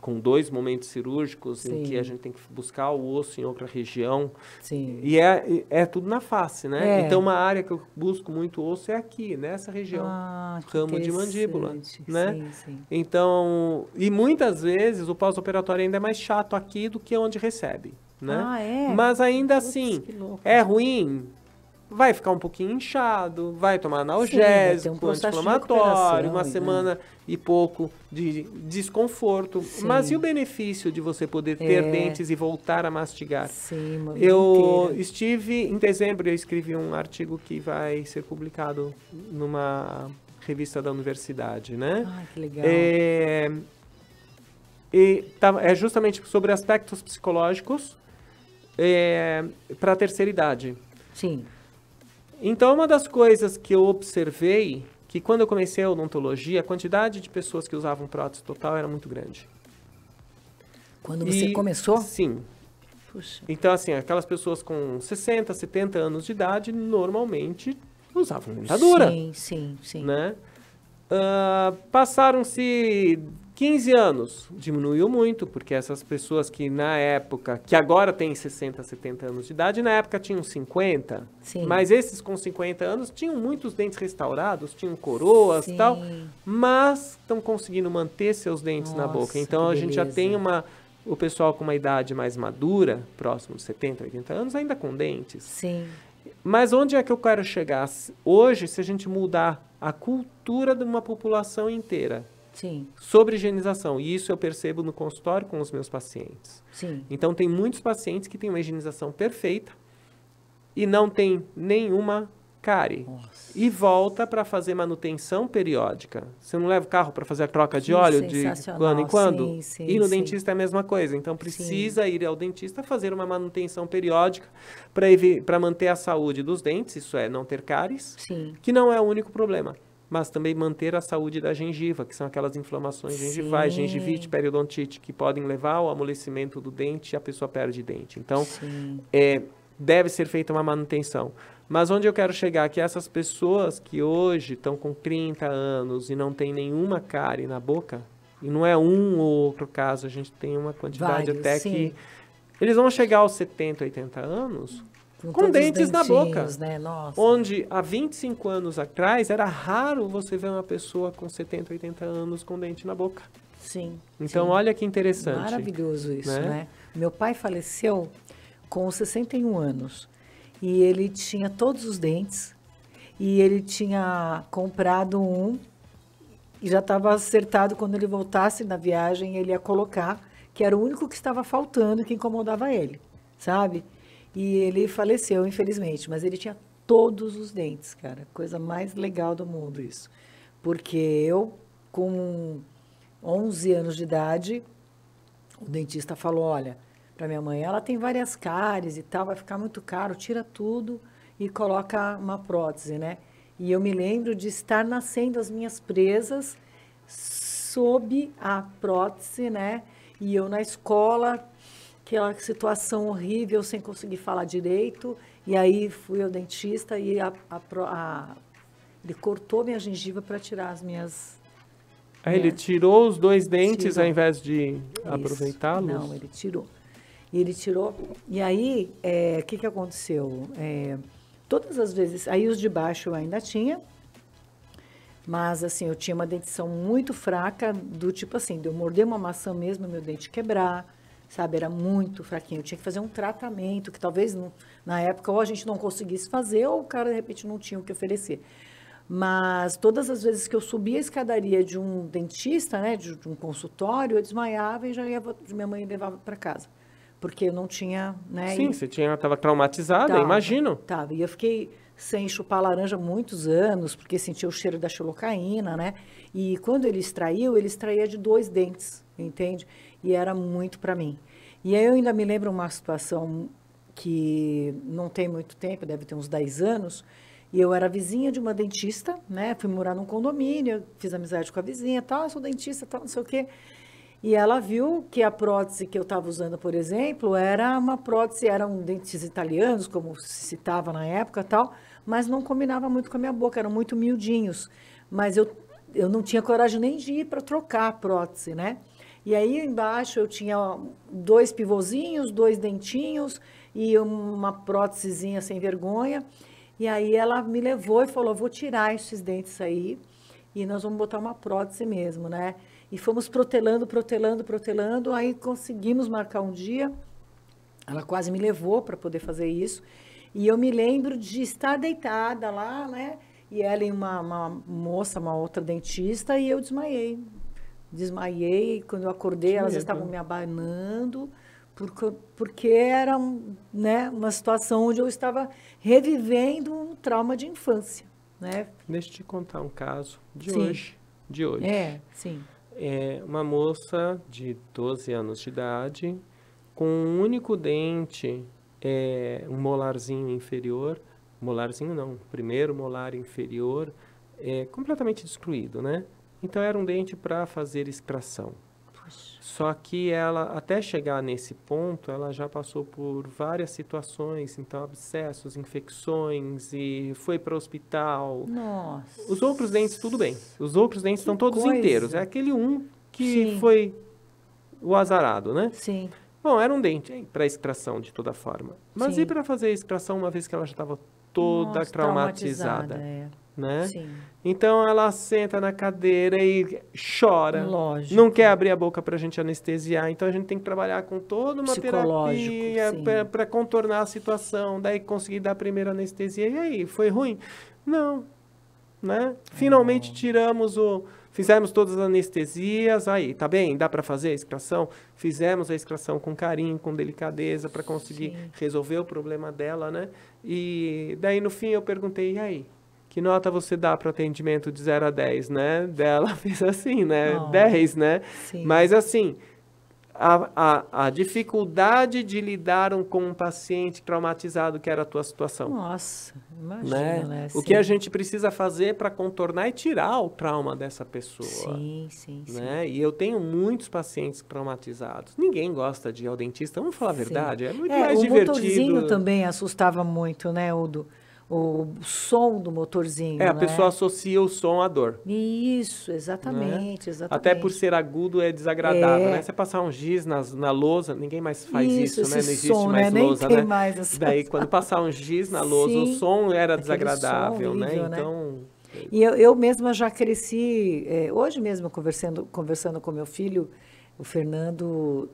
com 2 momentos cirúrgicos, em que a gente tem que buscar o osso em outra região. E é tudo na face, né? Então, uma área que eu busco muito osso é aqui, nessa região. Ramo de mandíbula, né? Então, e muitas vezes o pós-operatório ainda é mais chato aqui do que onde recebe, né? Mas ainda assim, é ruim? vai ficar um pouquinho inchado, vai tomar analgésico, anti-inflamatório, uma semana e pouco de desconforto. Sim. Mas e o benefício de você poder ter dentes e voltar a mastigar? Sim, Em dezembro, eu escrevi um artigo que vai ser publicado numa revista da universidade, né? Ah, que legal. É justamente sobre aspectos psicológicos para a terceira idade. Sim. Então, uma das coisas que eu observei, que quando eu comecei a odontologia, a quantidade de pessoas que usavam prótese total era muito grande. Quando você começou? Sim. Puxa. Então, assim, aquelas pessoas com 60, 70 anos de idade, normalmente usavam dentadura. Sim. Né? Passaram-se 15 anos, diminuiu muito, porque essas pessoas que na época, que agora têm 60, 70 anos de idade, na época tinham 50, mas esses com 50 anos tinham muitos dentes restaurados, tinham coroas e tal, mas estão conseguindo manter seus dentes na boca. Então a gente já tem o pessoal com uma idade mais madura, próximo de 70, 80 anos, ainda com dentes. Sim. Mas onde é que eu quero chegar? Hoje, se a gente mudar a cultura de uma população inteira, sim, sobre higienização, e isso eu percebo no consultório com os meus pacientes. Sim. Então, tem muitos pacientes que têm uma higienização perfeita e não tem nenhuma cárie. Nossa. E volta para fazer manutenção periódica. Você não leva o carro para fazer a troca de óleo de quando em quando? E no dentista é a mesma coisa. Então, precisa ir ao dentista fazer uma manutenção periódica para manter a saúde dos dentes, isso é, não ter cáries, que não é o único problema. Mas também manter a saúde da gengiva, que são aquelas inflamações gengivais, gengivite, periodontite, que podem levar ao amolecimento do dente e a pessoa perde dente. Então, deve ser feita uma manutenção. Mas onde eu quero chegar é que essas pessoas que hoje estão com 30 anos e não tem nenhuma cárie na boca, e não é um ou outro caso, a gente tem uma quantidade até que eles vão chegar aos 70, 80 anos com dentes na boca. Né? Nossa. Onde há 25 anos atrás era raro você ver uma pessoa com 70, 80 anos com dente na boca. Sim. Então, olha que interessante. Maravilhoso isso, né? Meu pai faleceu com 61 anos. E ele tinha todos os dentes. E ele tinha comprado um. E já estava acertado quando ele voltasse na viagem, ele ia colocar, que era o único que estava faltando, que incomodava ele, sabe? E ele faleceu, infelizmente. Mas ele tinha todos os dentes, cara. Coisa mais legal do mundo isso. Porque eu, com 11 anos de idade, o dentista falou, olha, para minha mãe, ela tem várias cáries e tal, vai ficar muito caro, tira tudo e coloca uma prótese, né? E eu me lembro de estar nascendo as minhas presas sob a prótese, né? E eu na escola, aquela situação horrível, sem conseguir falar direito, e aí fui ao dentista e ele cortou minha gengiva para tirar as minhas... Ele tirou os dois dentes ao invés de aproveitá-los? Não, ele tirou. E ele tirou. E aí, o que aconteceu? Todas as vezes, aí os de baixo eu ainda tinha, mas assim, eu tinha uma dentição muito fraca, do tipo assim, de eu morder uma maçã mesmo, meu dente quebrar, sabe? Era muito fraquinho. Eu tinha que fazer um tratamento, que talvez na época ou a gente não conseguisse fazer, ou o cara, de repente, não tinha o que oferecer. Mas todas as vezes que eu subia a escadaria de um dentista, né, de um consultório, eu desmaiava e minha mãe levava para casa. Porque eu não tinha, né? Sim, você estava traumatizada, imagino. Tava. E eu fiquei sem chupar laranja muitos anos, porque sentia o cheiro da xilocaína, né? E quando ele extraía de 2 dentes, entende? E era muito para mim. E aí eu ainda me lembro uma situação que não tem muito tempo, deve ter uns 10 anos, e eu era vizinha de uma dentista, né? Fui morar num condomínio, fiz amizade com a vizinha, tal, eu sou dentista, tal, não sei o quê. E ela viu que a prótese que eu estava usando, por exemplo, era uma prótese, eram dentes italianos, como se citava na época tal, mas não combinava muito com a minha boca, eram muito miudinhos. Mas eu não tinha coragem nem de ir para trocar a prótese, né? E aí embaixo eu tinha 2 pivôzinhos, 2 dentinhos e uma prótesezinha sem vergonha. E aí ela me levou e falou, vou tirar esses dentes aí e nós vamos botar uma prótese mesmo, né? E fomos protelando, aí conseguimos marcar um dia, ela quase me levou para poder fazer isso, E eu me lembro de estar deitada lá, né? E ela e uma moça, uma outra dentista, e eu desmaiei. Desmaiei, quando eu acordei, elas estavam me abanando, porque era né, uma situação onde eu estava revivendo um trauma de infância, né? Deixa eu te contar um caso de Sim. hoje. De hoje. Sim. É uma moça de 12 anos de idade, com um único dente, um molarzinho inferior, molarzinho não, primeiro molar inferior, completamente destruído, né? Então era um dente para fazer extração. Poxa. Só que ela, até chegar nesse ponto, ela já passou por várias situações, então abscessos, infecções, e foi para o hospital. Nossa. Os outros dentes, tudo bem. Os outros dentes estão todos inteiros. É aquele um que Sim. foi o azarado, né? Sim. Bom, era um dente para extração de toda forma. Mas Sim. e para fazer a extração uma vez que ela já estava toda traumatizada? Né? Sim. Então ela senta na cadeira e chora. Lógico. Não quer abrir a boca para a gente anestesiar. Então a gente tem que trabalhar com toda uma terapia para contornar a situação. Daí conseguir dar a primeira anestesia. E aí, foi ruim? Não. Né? Finalmente fizemos todas as anestesias. Aí, tá bem? Dá para fazer a extração? Fizemos a extração com carinho, com delicadeza, para conseguir resolver o problema dela, né? E daí no fim eu perguntei, e aí? Que nota você dá para atendimento de 0 a 10, né? Dela fez assim, né? 10, né? Sim. Mas assim, a dificuldade de lidar com um paciente traumatizado, que era a tua situação. Nossa, imagina, né? O que a gente precisa fazer para contornar e tirar o trauma dessa pessoa. Sim. Né? E eu tenho muitos pacientes traumatizados. Ninguém gosta de ir ao dentista, vamos falar a verdade. É muito mais divertido. O motorzinho também assustava muito, né, o som do motorzinho, a pessoa associa o som à dor. Isso, exatamente, né? Até por ser agudo é desagradável, né? Você passar um giz na lousa, ninguém mais faz isso, né? Não existe som, mais né? lousa, Nem né? tem mais essa... Daí, quando passar um giz na lousa, o som era desagradável, som horrível, né? Então... E eu mesma já cresci, hoje mesmo, conversando com meu filho, o Fernando,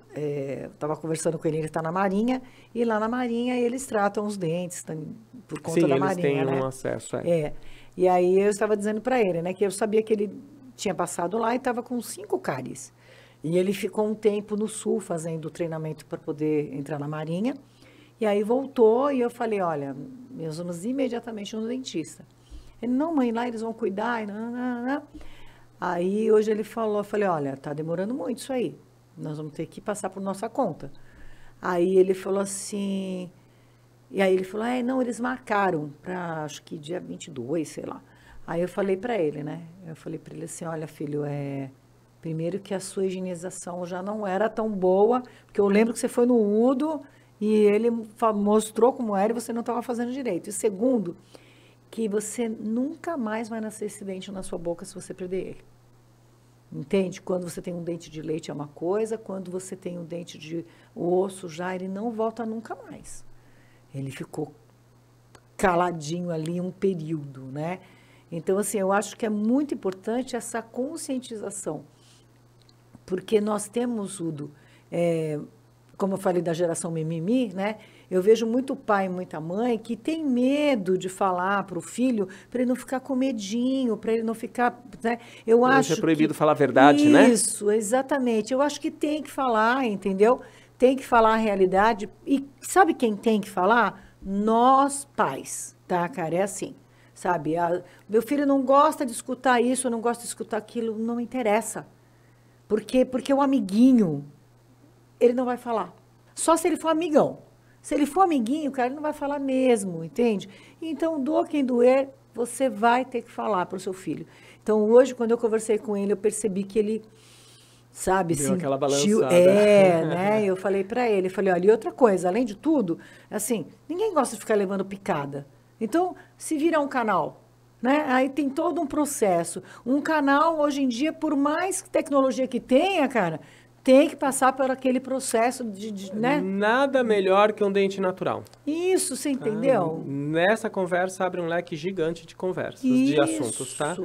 estava conversando com ele está na Marinha, e lá na Marinha eles tratam os dentes por conta da Marinha, Sim, eles têm né? um acesso, E aí eu estava dizendo para ele, né, que eu sabia que ele tinha passado lá e estava com 5 cáries. E ele ficou um tempo no Sul fazendo treinamento para poder entrar na Marinha, e aí voltou e eu falei, olha, nós vamos imediatamente no dentista. Ele, não, mãe, lá eles vão cuidar, não. Aí hoje ele falou, eu falei, olha, tá demorando muito isso aí, nós vamos ter que passar por nossa conta. Aí ele falou assim, e aí ele falou, não, eles marcaram para, acho que dia 22, sei lá. Aí eu falei para ele, né, eu falei para ele assim, olha filho, primeiro que a sua higienização já não era tão boa, porque eu lembro que você foi no Udo e ele mostrou como era e você não estava fazendo direito. E segundo, que você nunca mais vai nascer esse dente na sua boca se você perder ele. Entende? Quando você tem um dente de leite é uma coisa, quando você tem um dente de osso já, ele não volta nunca mais. Ele ficou caladinho ali um período, né? Então, assim, eu acho que é muito importante essa conscientização, porque nós temos, Udo, como eu falei da geração mimimi, né? Eu vejo muito pai e muita mãe que tem medo de falar para o filho, para ele não ficar com medinho, para ele não ficar, né? Eu acho é proibido falar a verdade, né? Isso, exatamente. Eu acho que tem que falar, entendeu? Tem que falar a realidade. E sabe quem tem que falar? Nós, pais, tá, cara? É assim, sabe? Meu filho não gosta de escutar isso, não gosta de escutar aquilo, não interessa. Porque o amiguinho, ele não vai falar. Só se ele for amigão. Se ele for amiguinho, cara, ele não vai falar mesmo, entende? Então, doa quem doer, você vai ter que falar para o seu filho. Então, hoje, quando eu conversei com ele, eu percebi que ele, sabe, deu aquela balançada. Né? Eu falei para ele, olha, e outra coisa, além de tudo, assim, ninguém gosta de ficar levando picada. Então, se virar um canal, né? Aí tem todo um processo. Um canal, hoje em dia, por mais tecnologia que tenha, cara, tem que passar por aquele processo né? Nada melhor que um dente natural. Isso, você entendeu? Nessa conversa abre um leque gigante de conversas, de assuntos, tá?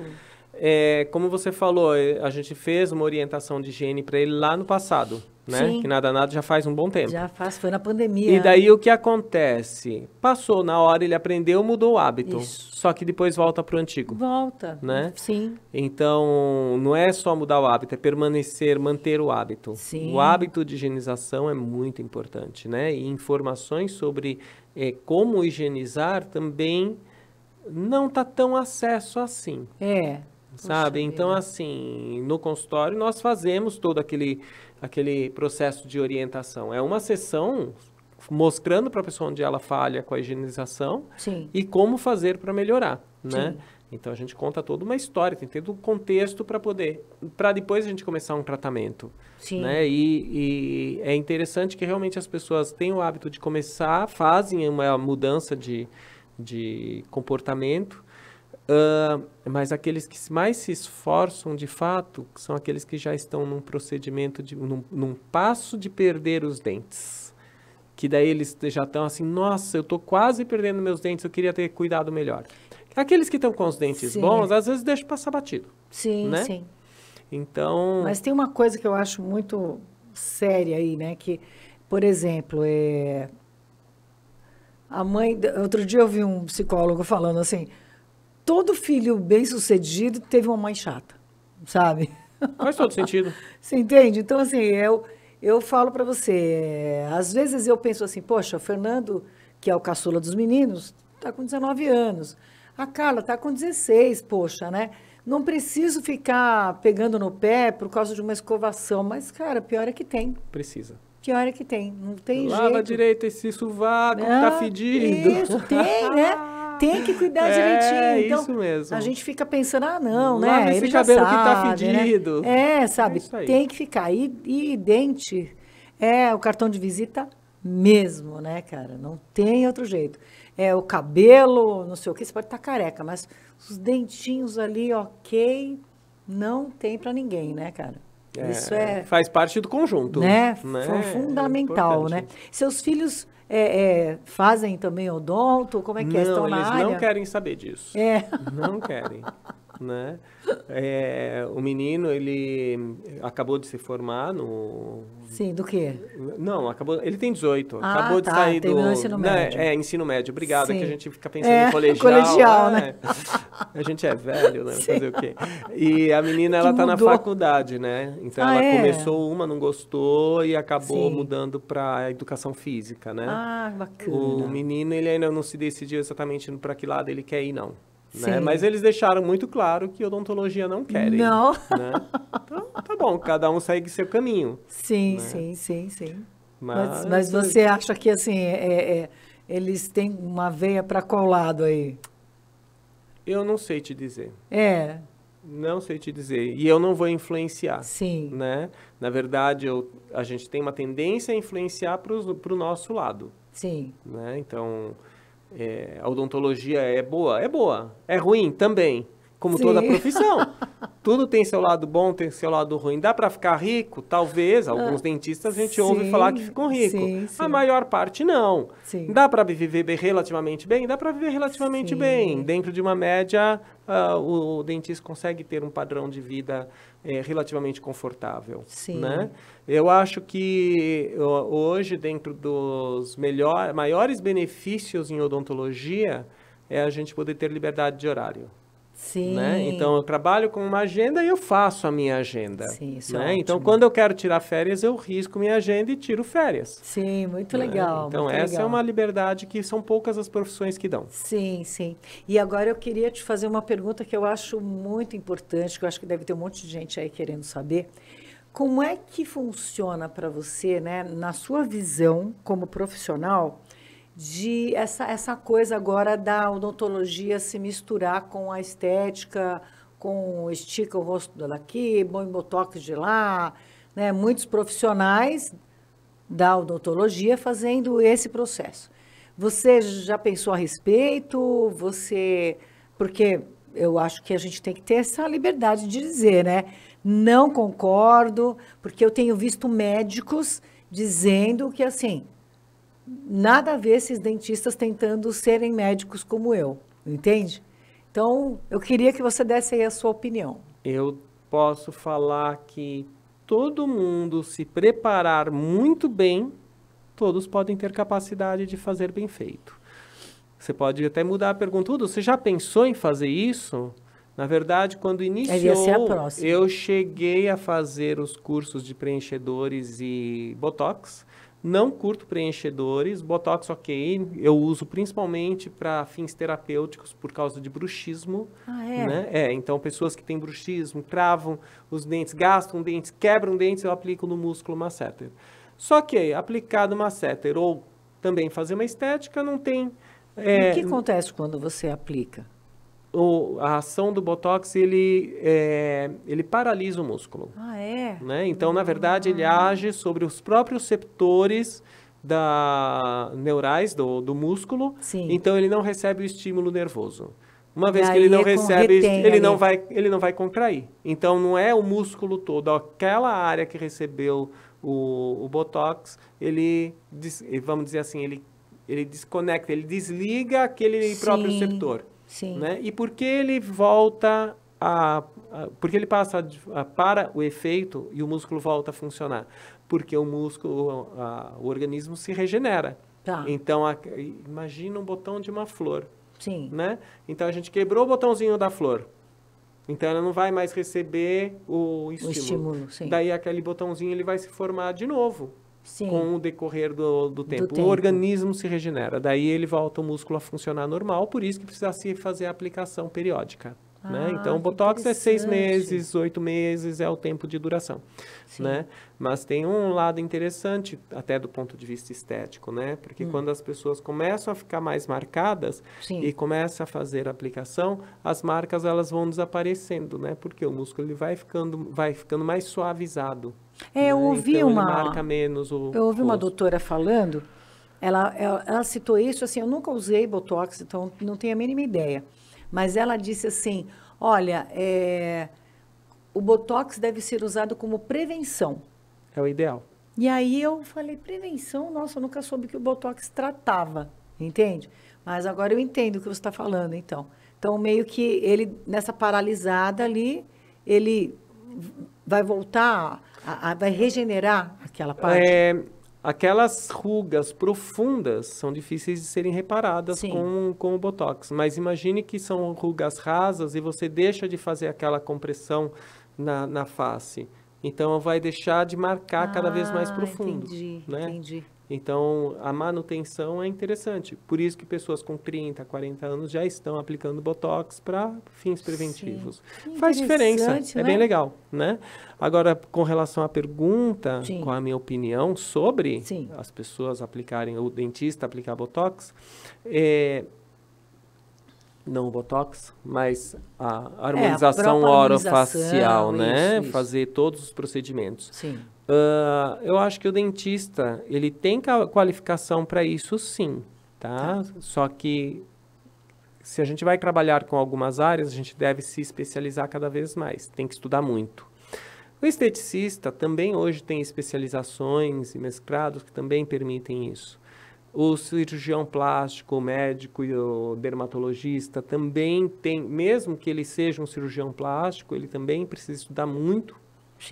Como você falou, a gente fez uma orientação de higiene para ele lá no passado, né? Sim. Que nada já faz um bom tempo. Já faz, foi na pandemia. E daí o que acontece? Passou na hora, ele aprendeu, mudou o hábito. Isso. Só que depois volta pro antigo. Volta, né? Sim. Então, não é só mudar o hábito, é permanecer, manter o hábito. Sim. O hábito de higienização é muito importante, né? E informações sobre como higienizar também não tá tão acesso assim. Sabe? Então, assim, no consultório nós fazemos todo aquele processo de orientação. É uma sessão mostrando para a pessoa onde ela falha com a higienização e como fazer para melhorar, né? Sim. Então, a gente conta toda uma história, tem todo o contexto para depois a gente começar um tratamento. Sim. Né? E é interessante que realmente as pessoas têm o hábito de começar, fazem uma mudança de comportamento, mas aqueles que mais se esforçam de fato são aqueles que já estão num procedimento, num passo de perder os dentes. Que daí eles já estão assim, nossa, eu estou quase perdendo meus dentes, eu queria ter cuidado melhor. Aqueles que estão com os dentes bons, às vezes deixam passar batido. Sim, né? sim. Então... Mas tem uma coisa que eu acho muito séria aí, né? Que, por exemplo, a mãe... Outro dia eu vi um psicólogo falando assim, todo filho bem-sucedido teve uma mãe chata, sabe? Faz todo sentido. Você entende? Então, assim, eu falo para você, às vezes eu penso assim, poxa, o Fernando, que é o caçula dos meninos, está com 19 anos. A Carla está com 16, poxa, né? Não preciso ficar pegando no pé por causa de uma escovação, mas, cara, pior é que tem. Precisa. Pior é que tem, não tem jeito. Lava direito esse sovaco que tá fedido. Isso, tem, né? Tem que cuidar direitinho. Então, isso mesmo. A gente fica pensando, não, né? Lava esse cabelo que tá fedido. Né? Sabe? Tem que ficar. E dente é o cartão de visita mesmo, né, cara? Não tem outro jeito. O cabelo, não sei o que, você pode estar careca, mas os dentinhos ali, ok, não tem para ninguém, né, cara? Isso faz parte do conjunto. Né? Fundamental, né? Seus filhos fazem também odonto? Como é que estão na área? Eles não querem saber disso. Não querem. Né? O menino, ele acabou de se formar no... Sim, do quê? Não, ele tem 18. Acabou de sair do... ensino médio. Ensino médio. Obrigado, Sim. que a gente fica pensando em colegial, né? A gente é velho, né? Sim. Fazer o quê? E a menina, ela tá na faculdade, né? Então, ela começou não gostou e acabou mudando para educação física, né? Bacana. O menino, ele ainda não se decidiu exatamente para que lado ele quer ir, não. Né? Mas eles deixaram muito claro que odontologia não querem. Não. Né? Então, tá bom, cada um segue seu caminho. Sim, né? sim. Mas você acha que, assim, eles têm uma veia para qual lado aí? Eu não sei te dizer. Não sei te dizer. E eu não vou influenciar. Sim. Né? Na verdade, a gente tem uma tendência a influenciar para o nosso lado. Sim. Né? Então... a odontologia é boa? É boa. É ruim? Também. Como toda profissão. Tudo tem seu lado bom, tem seu lado ruim. Dá para ficar rico? Talvez. Alguns dentistas a gente ouve falar que ficam ricos. A maior parte não. Sim. Dá para viver relativamente bem? Dá para viver relativamente bem. Dentro de uma média, o dentista consegue ter um padrão de vida relativamente confortável. Sim. Né? Eu acho que hoje, dentro dos maiores benefícios em odontologia, é a gente poder ter liberdade de horário. Sim. Né? Então, eu trabalho com uma agenda e eu faço a minha agenda. Sim, isso né? é Então, ótimo. quando eu quero tirar férias, eu risco minha agenda e tiro férias. Sim, muito legal. Então, muito essa legal. é uma liberdade que são poucas as profissões que dão. Sim. E agora eu queria te fazer uma pergunta que eu acho muito importante, que eu acho que deve ter um monte de gente aí querendo saber. Como é que funciona para você, né, na sua visão como profissional, de essa coisa agora da odontologia se misturar com a estética, com estica o rosto daqui, põe botox de lá, né? Muitos profissionais da odontologia fazendo esse processo. Você já pensou a respeito? Porque eu acho que a gente tem que ter essa liberdade de dizer, né? Não concordo, porque eu tenho visto médicos dizendo que, assim, nada a ver esses dentistas tentando serem médicos como eu, entende? Então, eu queria que você desse aí a sua opinião. Eu posso falar que todo mundo se preparar muito bem, todos podem ter capacidade de fazer bem feito. Você pode até mudar a pergunta, Udo, você já pensou em fazer isso? Na verdade, quando iniciou, eu cheguei a fazer os cursos de preenchedores e Botox. Não curto preenchedores, Botox ok, eu uso principalmente para fins terapêuticos por causa de bruxismo. Ah, é? Né? Então pessoas que têm bruxismo, travam os dentes, gastam dentes, quebram dentes, eu aplico no músculo masseter. Só que aplicado masseter ou também fazer uma estética não tem... o que acontece quando você aplica? A ação do Botox, ele paralisa o músculo. Ah, é? Né? Então, na verdade, ele age sobre os próprios receptores neurais do músculo. Sim. Então, ele não recebe o estímulo nervoso. Uma vez que ele não recebe, ele não vai contrair. Então, não é o músculo todo. Aquela área que recebeu o Botox, vamos dizer assim, ele desconecta, ele desliga aquele próprio receptor. Sim. Né? E por que ele volta porque ele passa para o efeito e o músculo volta a funcionar? Porque o músculo, o organismo se regenera. Tá. Então, imagina um botão de uma flor. Sim. Né? Então, a gente quebrou o botãozinho da flor. Então, ela não vai mais receber o estímulo. Sim. Daí, aquele botãozinho ele vai se formar de novo. Sim. Com o decorrer do tempo. O organismo se regenera. Daí ele volta o músculo a funcionar normal, por isso que precisa se fazer a aplicação periódica. Né? Então, o Botox é 6 meses, 8 meses, é o tempo de duração. Né? Mas tem um lado interessante, até do ponto de vista estético, né? Porque quando as pessoas começam a ficar mais marcadas e começam a fazer a aplicação, as marcas elas vão desaparecendo, né? Porque o músculo ele vai ficando mais suavizado. Eu ouvi então, ele marca menos o Eu ouvi uma rosto. doutora falando, ela citou isso, assim, eu nunca usei Botox, então não tenho a mínima ideia. Mas ela disse assim, olha, o Botox deve ser usado como prevenção. É o ideal. E aí eu falei, prevenção? Nossa, eu nunca soube que o Botox tratava, entende? Mas agora eu entendo o que você está falando, então. Então, meio que ele, nessa paralisada ali, ele vai voltar, vai regenerar aquela parte? Aquelas rugas profundas são difíceis de serem reparadas com o Botox. Mas imagine que são rugas rasas e você deixa de fazer aquela compressão na face. Então, vai deixar de marcar cada vez mais profundo. Entendi. Então, a manutenção é interessante. Por isso que pessoas com 30, 40 anos já estão aplicando Botox para fins preventivos. Faz diferença, né? é bem legal, né? Agora, com relação à pergunta, qual a minha opinião sobre as pessoas aplicarem, o dentista aplicar Botox, não o Botox, mas a harmonização orofacial, né? Isso. Fazer todos os procedimentos. Sim. Eu acho que o dentista, ele tem qualificação para isso, sim, tá? Só que se a gente vai trabalhar com algumas áreas, a gente deve se especializar cada vez mais, tem que estudar muito. O esteticista também hoje tem especializações e mestrados que também permitem isso. O cirurgião plástico, o médico e o dermatologista também tem, mesmo que ele seja um cirurgião plástico, ele também precisa estudar muito,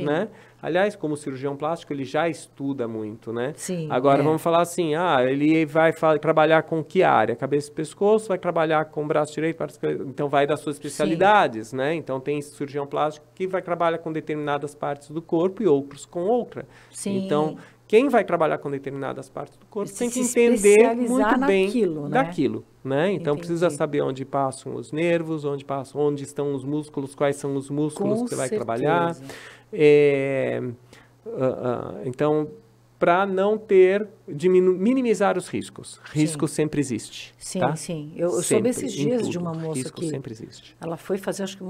né? Aliás, como cirurgião plástico, ele já estuda muito, né? Agora, vamos falar assim, ele vai trabalhar com que área? Cabeça e pescoço, vai trabalhar com braço direito, então vai das suas especialidades, né? Então, tem cirurgião plástico que vai trabalhar com determinadas partes do corpo e outros com outra. Então, quem vai trabalhar com determinadas partes do corpo tem que entender muito bem daquilo, né? Então, precisa saber onde passam os nervos, onde estão os músculos, quais são os músculos que você vai trabalhar. Então, para não minimizar os riscos. Risco sempre existe. Sim, tá? Eu soube esses dias de uma moça risco que sempre existe. Ela foi fazer, acho que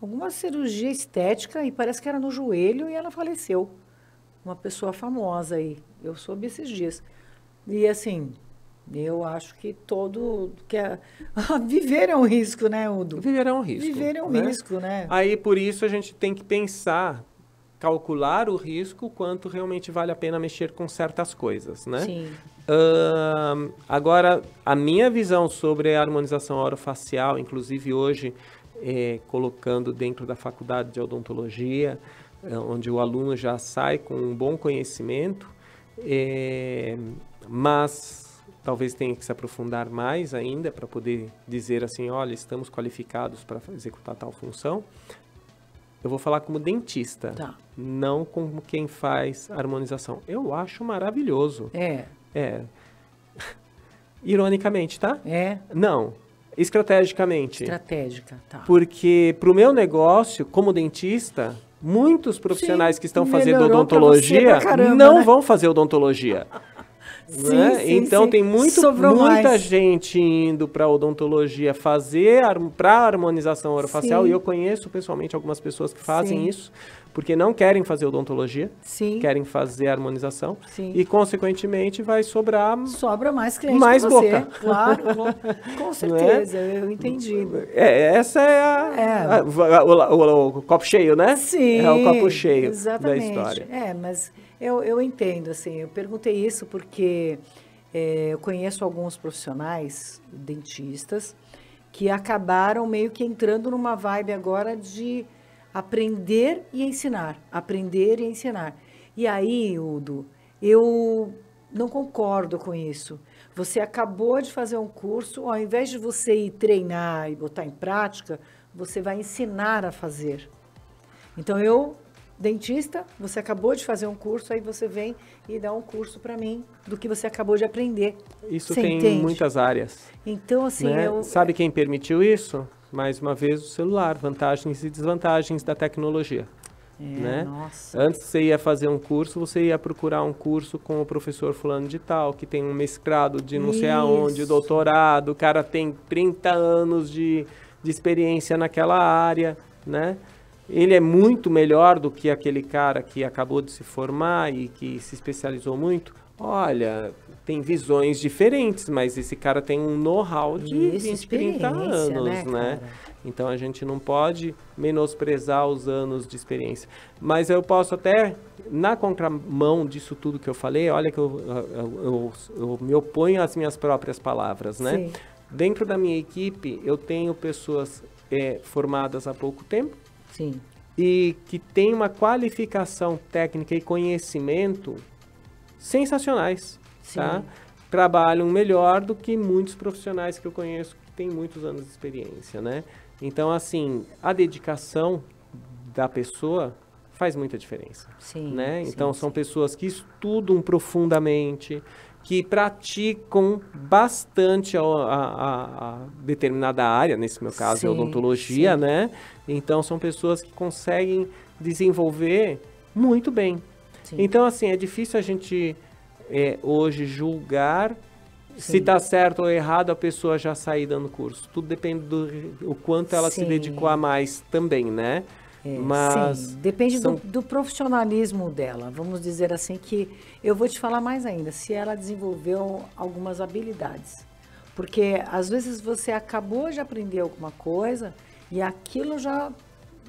alguma cirurgia estética e parece que era no joelho e ela faleceu. Uma pessoa famosa aí. Eu soube esses dias. E assim, eu acho que viver é um risco, né, Udo? Viver é um risco. Viver é um risco, né? Aí, por isso, a gente tem que calcular o risco, quanto realmente vale a pena mexer com certas coisas, né? Sim. Agora, a minha visão sobre a harmonização orofacial, inclusive hoje, colocando dentro da faculdade de odontologia, onde o aluno já sai com um bom conhecimento, mas talvez tenha que se aprofundar mais ainda para poder dizer assim, olha, estamos qualificados para executar tal função. Eu vou falar como dentista, não como quem faz harmonização. Eu acho maravilhoso. Ironicamente, tá? Não. Estrategicamente. Estratégica, tá. Porque para o meu negócio, como dentista, muitos profissionais que estão fazendo odontologia não vão fazer odontologia. Então tem muita gente indo para odontologia fazer para harmonização orofacial, e eu conheço pessoalmente algumas pessoas que fazem isso porque não querem fazer odontologia, querem fazer harmonização, e consequentemente vai sobra mais cliente, mais boca. Claro, com certeza, eu entendi. Essa é o copo cheio, né? Sim, é o copo cheio exatamente. Da história. Mas eu entendo, assim, eu perguntei isso porque eu conheço alguns profissionais, dentistas, que acabaram meio que entrando numa vibe agora de aprender e ensinar. E aí, Udo, eu não concordo com isso. Você acabou de fazer um curso, ao invés de você ir treinar e botar em prática, você vai ensinar a fazer. Então, dentista, você acabou de fazer um curso, aí você vem e dá um curso para mim do que você acabou de aprender. Isso tem em muitas áreas. Então, assim, Sabe quem permitiu isso? Mais uma vez, o celular, vantagens e desvantagens da tecnologia. Nossa. Antes você ia fazer um curso, você ia procurar um curso com o professor fulano de tal, que tem um mestrado de não sei aonde, doutorado, o cara tem 30 anos de experiência naquela área, né? Ele é muito melhor do que aquele cara que acabou de se formar e que se especializou muito. Olha, tem visões diferentes, mas esse cara tem um know-how de 20, 30 anos, né? Então, a gente não pode menosprezar os anos de experiência. Mas eu posso até, na contramão disso tudo que eu falei, olha que eu me oponho às minhas próprias palavras, né? Sim. Dentro da minha equipe, eu tenho pessoas formadas há pouco tempo, sim, e que têm uma qualificação técnica e conhecimento sensacionais, tá? Trabalham melhor do que muitos profissionais que eu conheço que têm muitos anos de experiência, né? Então, assim, a dedicação da pessoa faz muita diferença, né? Então, são pessoas que estudam profundamente, que praticam bastante a determinada área, nesse meu caso, a odontologia, né? Então, são pessoas que conseguem desenvolver muito bem. Então, assim, é difícil a gente hoje julgar se está certo ou errado a pessoa já sair dando curso. Tudo depende do quanto ela se dedicou a mais também, né? Mas depende do profissionalismo dela. Vamos dizer assim que eu vou te falar mais ainda, se ela desenvolveu algumas habilidades. Porque às vezes você acabou de aprender alguma coisa e aquilo já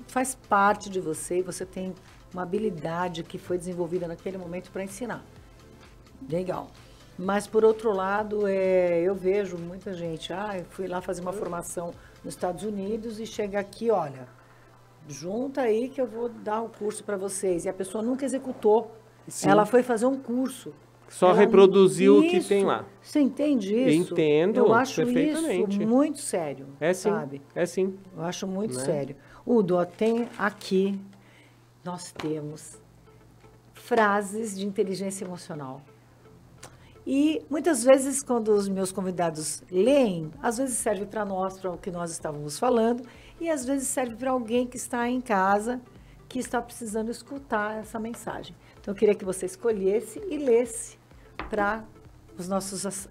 faz parte de você e você tem uma habilidade que foi desenvolvida naquele momento para ensinar. Legal. Mas, por outro lado, eu vejo muita gente, eu fui lá fazer uma formação nos Estados Unidos e chega aqui, olha, junta aí que eu vou dar um curso para vocês. E a pessoa nunca executou. Ela foi fazer um curso. Só reproduziu o que tem lá. Você entende isso? Entendo, eu acho perfeitamente. Isso muito sério. Sabe? É sim. Eu acho muito sério. Udo, tem aqui, nós temos frases de inteligência emocional. E muitas vezes, quando os meus convidados leem, às vezes serve para nós, para o que nós estávamos falando, e às vezes serve para alguém que está em casa, que está precisando escutar essa mensagem. Então, eu queria que você escolhesse e lesse para os nossos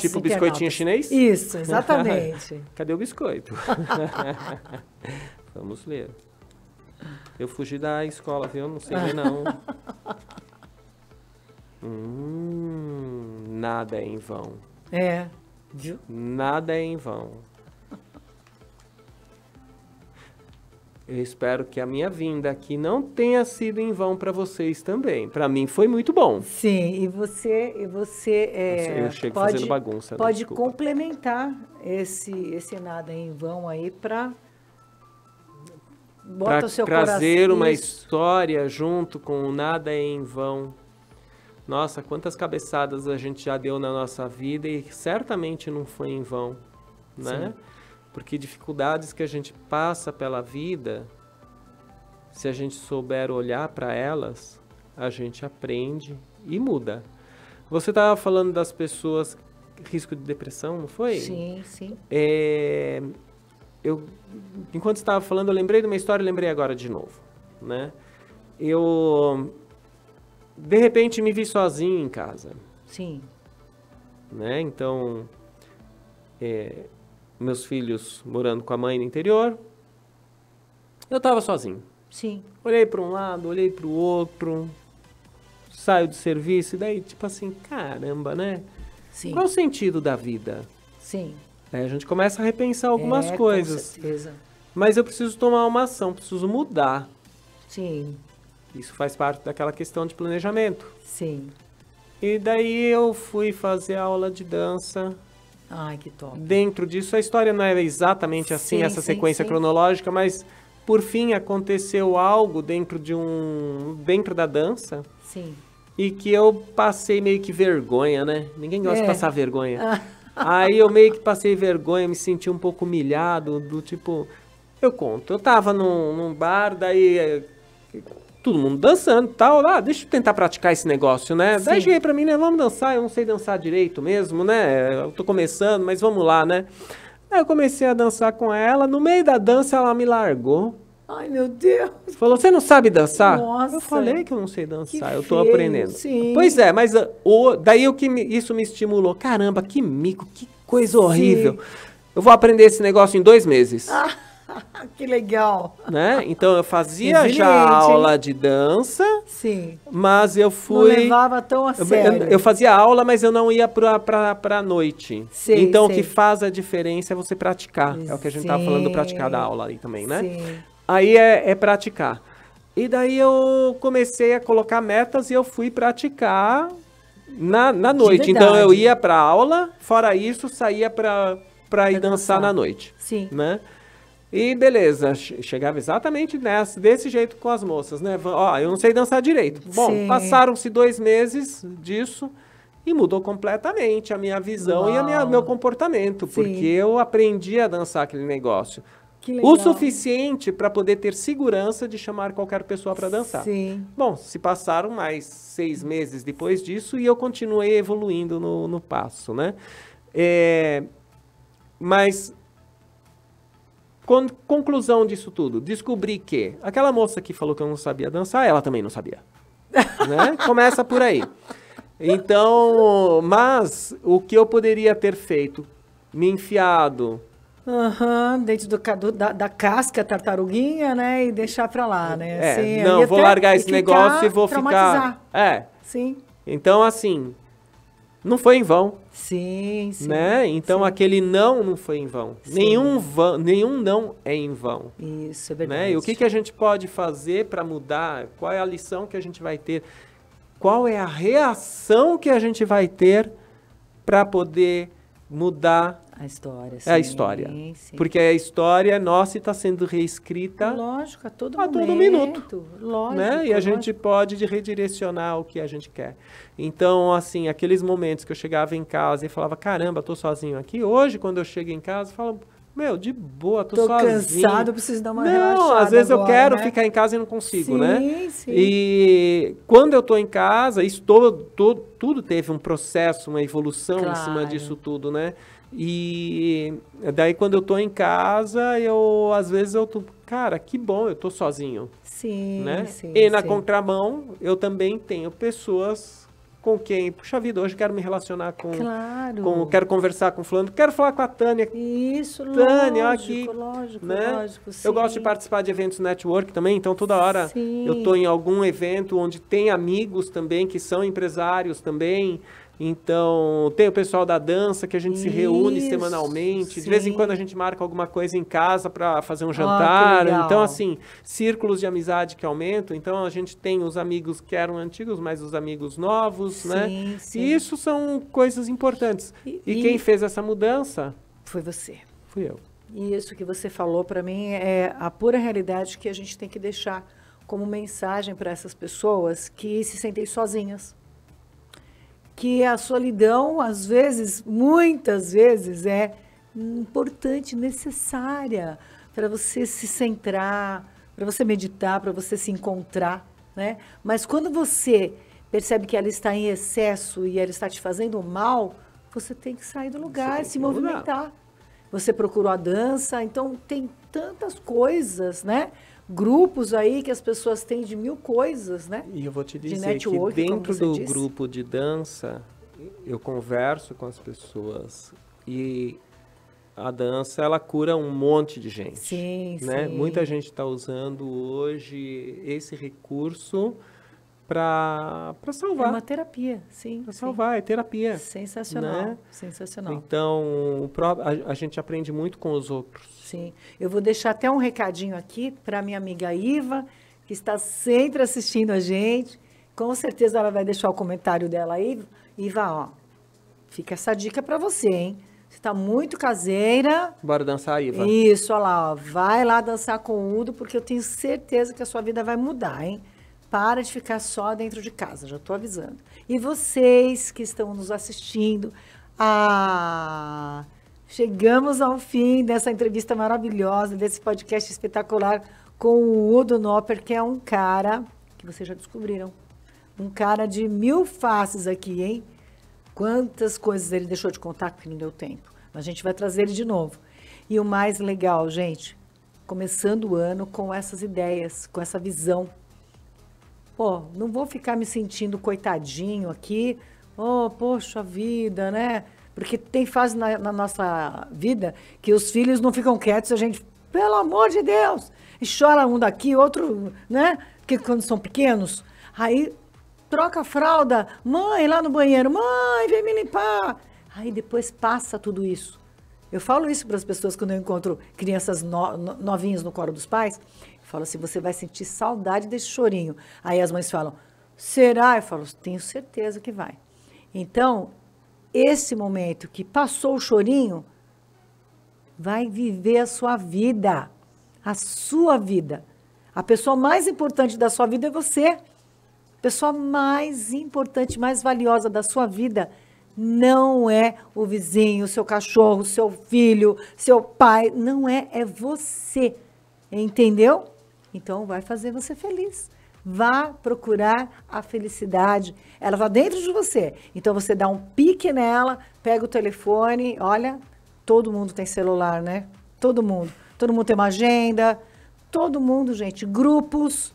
tipo biscoitinho chinês? Isso, exatamente. Cadê o biscoito? Vamos ler. Eu fugi da escola, viu? Não sei ler, não. Nada é em vão. Viu? Nada é em vão. Eu espero que a minha vinda aqui não tenha sido em vão para vocês também. Para mim foi muito bom. Sim, e você eu chego fazendo bagunça. Pode complementar esse nada em vão aí para Bota o seu trazer coração. uma história junto com o Nada é em Vão. Nossa, quantas cabeçadas a gente já deu na nossa vida e certamente não foi em vão, né? Sim. Porque dificuldades que a gente passa pela vida, se a gente souber olhar para elas, a gente aprende e muda. Você estava falando das pessoas risco de depressão, não foi? Sim, sim. Enquanto estava falando, eu lembrei de uma história e lembrei agora de novo, né? De repente, me vi sozinho em casa. Sim. Né? Então, meus filhos morando com a mãe no interior, eu estava sozinho. Sim. Olhei para um lado, olhei para o outro, saio do serviço e daí, tipo assim, caramba, né? Sim. Qual o sentido da vida? Sim. Aí a gente começa a repensar algumas coisas. Com certeza. Mas eu preciso tomar uma ação, preciso mudar. Sim. Isso faz parte daquela questão de planejamento. Sim. E daí eu fui fazer aula de dança. Ai, que top. Dentro disso, a história não é exatamente assim, sim, essa sequência cronológica, mas por fim aconteceu algo dentro da dança. Sim. E que eu passei meio que vergonha, né? Ninguém gosta de passar vergonha. Aí eu meio que passei vergonha, me senti um pouco humilhado, do tipo... Eu conto, eu tava num bar, daí... Todo mundo dançando e tal, deixa eu tentar praticar esse negócio, né? Sim. Daí cheguei pra mim, né, vamos dançar, eu não sei dançar direito mesmo, né? Eu tô começando, mas vamos lá, né? Aí eu comecei a dançar com ela, no meio da dança ela me largou. Ai, meu Deus! Falou, você não sabe dançar? Nossa! Eu falei que eu não sei dançar, eu tô feio, aprendendo. Sim. Pois é, mas daí isso me estimulou. Caramba, que mico, que coisa horrível. Eu vou aprender esse negócio em 2 meses. Que legal. Né? Então eu fazia já aula de dança, sim, mas eu fui... Não levava tão a sério. Eu fazia aula, mas eu não ia pra noite. Sim, então o que faz a diferença é você praticar. É o que a gente tava falando do praticar da aula aí também, né? Sim. Aí é praticar. E daí eu comecei a colocar metas e eu fui praticar na noite. Então eu ia pra aula, fora isso, saía pra ir dançar na noite. Sim. Né? E beleza, chegava exatamente desse jeito com as moças, né? Ó, eu não sei dançar direito. Bom, passaram-se 2 meses disso e mudou completamente a minha visão e meu comportamento, sim, porque eu aprendi a dançar aquele negócio. O suficiente para poder ter segurança de chamar qualquer pessoa para dançar. Sim. Bom, se passaram mais 6 meses depois disso e eu continuei evoluindo no passo, né? Mas... Conclusão disso tudo, descobri que aquela moça que falou que eu não sabia dançar, ela também não sabia. Né? Começa por aí. Então, mas o que eu poderia ter feito? Me enfiado. Dentro da casca, tartaruguinha, né? E deixar pra lá, né? Assim, não, vou largar esse negócio e vou ficar... Sim. Então, assim... Não foi em vão. Sim, sim. Né? Então, sim, aquele não foi em vão. Nenhum não é em vão. Isso, é verdade. Né? E o que a gente pode fazer para mudar? Qual é a lição que a gente vai ter? Qual é a reação que a gente vai ter para poder mudar a história? A história. Sim. Porque a história nossa está sendo reescrita... Lógico, a todo minuto. Lógico. Né? E a gente pode redirecionar o que a gente quer. Então, assim, aqueles momentos que eu chegava em casa e falava, caramba, tô sozinho aqui. Hoje, quando eu chego em casa, eu falo, meu, de boa, tô sozinho. Cansado, preciso dar uma relaxada. Não, às vezes agora, eu quero né? ficar em casa e não consigo, sim, né? Sim. E quando eu tô em casa, tudo teve um processo, uma evolução em cima disso tudo, né? E daí quando eu tô em casa, às vezes eu tô, cara, que bom, eu tô sozinho. Sim, né? sim. E na contramão, eu também tenho pessoas com quem, puxa vida, hoje quero me relacionar com... Claro. Quero conversar com fulano, quero falar com a Tânia. Isso, Tânia, lógico, né? lógico, sim. Eu gosto de participar de eventos network também, então toda hora sim. eu tô em algum evento onde tem amigos também, que são empresários também. Então, tem o pessoal da dança que a gente se reúne semanalmente. Sim. De vez em quando a gente marca alguma coisa em casa para fazer um jantar. Então, assim, círculos de amizade que aumentam. Então, a gente tem os amigos que eram antigos, mas os amigos novos, sim, né? Sim. E isso são coisas importantes. E quem fez essa mudança... Foi você. Fui eu. E isso que você falou para mim é a pura realidade que a gente tem que deixar como mensagem para essas pessoas que se sentem sozinhas. Que a solidão, às vezes, muitas vezes, é importante, necessária para você se centrar, para você meditar, para você se encontrar, né? Mas quando você percebe que ela está em excesso e ela está te fazendo mal, você tem que sair do lugar, se movimentar. Você procurou a dança, então tem tantas coisas, né? Grupos aí que as pessoas têm de 1000 coisas, né? E eu vou te dizer que dentro do grupo de dança, eu converso com as pessoas e a dança, ela cura um monte de gente. Sim, né? sim. Muita gente está usando hoje esse recurso para salvar. É uma terapia, sim. Para salvar, é terapia. Sensacional, né? sensacional. Então, a gente aprende muito com os outros. Sim. Eu vou deixar até um recadinho aqui para minha amiga Iva, que está sempre assistindo a gente. Com certeza ela vai deixar o comentário dela aí. Iva, ó, fica essa dica para você, hein? Você está muito caseira. Bora dançar, Iva. Isso, olha lá, ó. Vai lá dançar com o Udo, porque eu tenho certeza que a sua vida vai mudar, hein? Para de ficar só dentro de casa, já estou avisando. E vocês que estão nos assistindo, chegamos ao fim dessa entrevista maravilhosa, desse podcast espetacular com o Udo Nopper, que é um cara, que vocês já descobriram, um cara de 1000 faces aqui, hein? Quantas coisas ele deixou de contar que não deu tempo. Mas a gente vai trazer ele de novo. E o mais legal, gente, começando o ano com essas ideias, com essa visão. Pô, não vou ficar me sentindo coitadinho aqui. Oh, poxa vida, né? Porque tem fase na nossa vida que os filhos não ficam quietos, a gente, pelo amor de Deus, e chora um daqui, outro, né? Porque quando são pequenos, aí troca a fralda, mãe, lá no banheiro, mãe, vem me limpar. Aí depois passa tudo isso. Eu falo isso para as pessoas quando eu encontro crianças novinhas no colo dos pais. Eu falo assim, você vai sentir saudade desse chorinho. Aí as mães falam, será? Eu falo, tenho certeza que vai. Então, esse momento que passou o chorinho, vai viver a sua vida. A sua vida. A pessoa mais importante da sua vida é você. A pessoa mais importante, mais valiosa da sua vida não é o vizinho, o seu cachorro, o seu filho, seu pai. Não é, é você. Entendeu? Então, vai fazer você feliz. Vá procurar a felicidade. Ela está dentro de você. Então, você dá um pique nela, pega o telefone. Olha, todo mundo tem celular, né? Todo mundo. Todo mundo tem uma agenda. Todo mundo, gente. Grupos.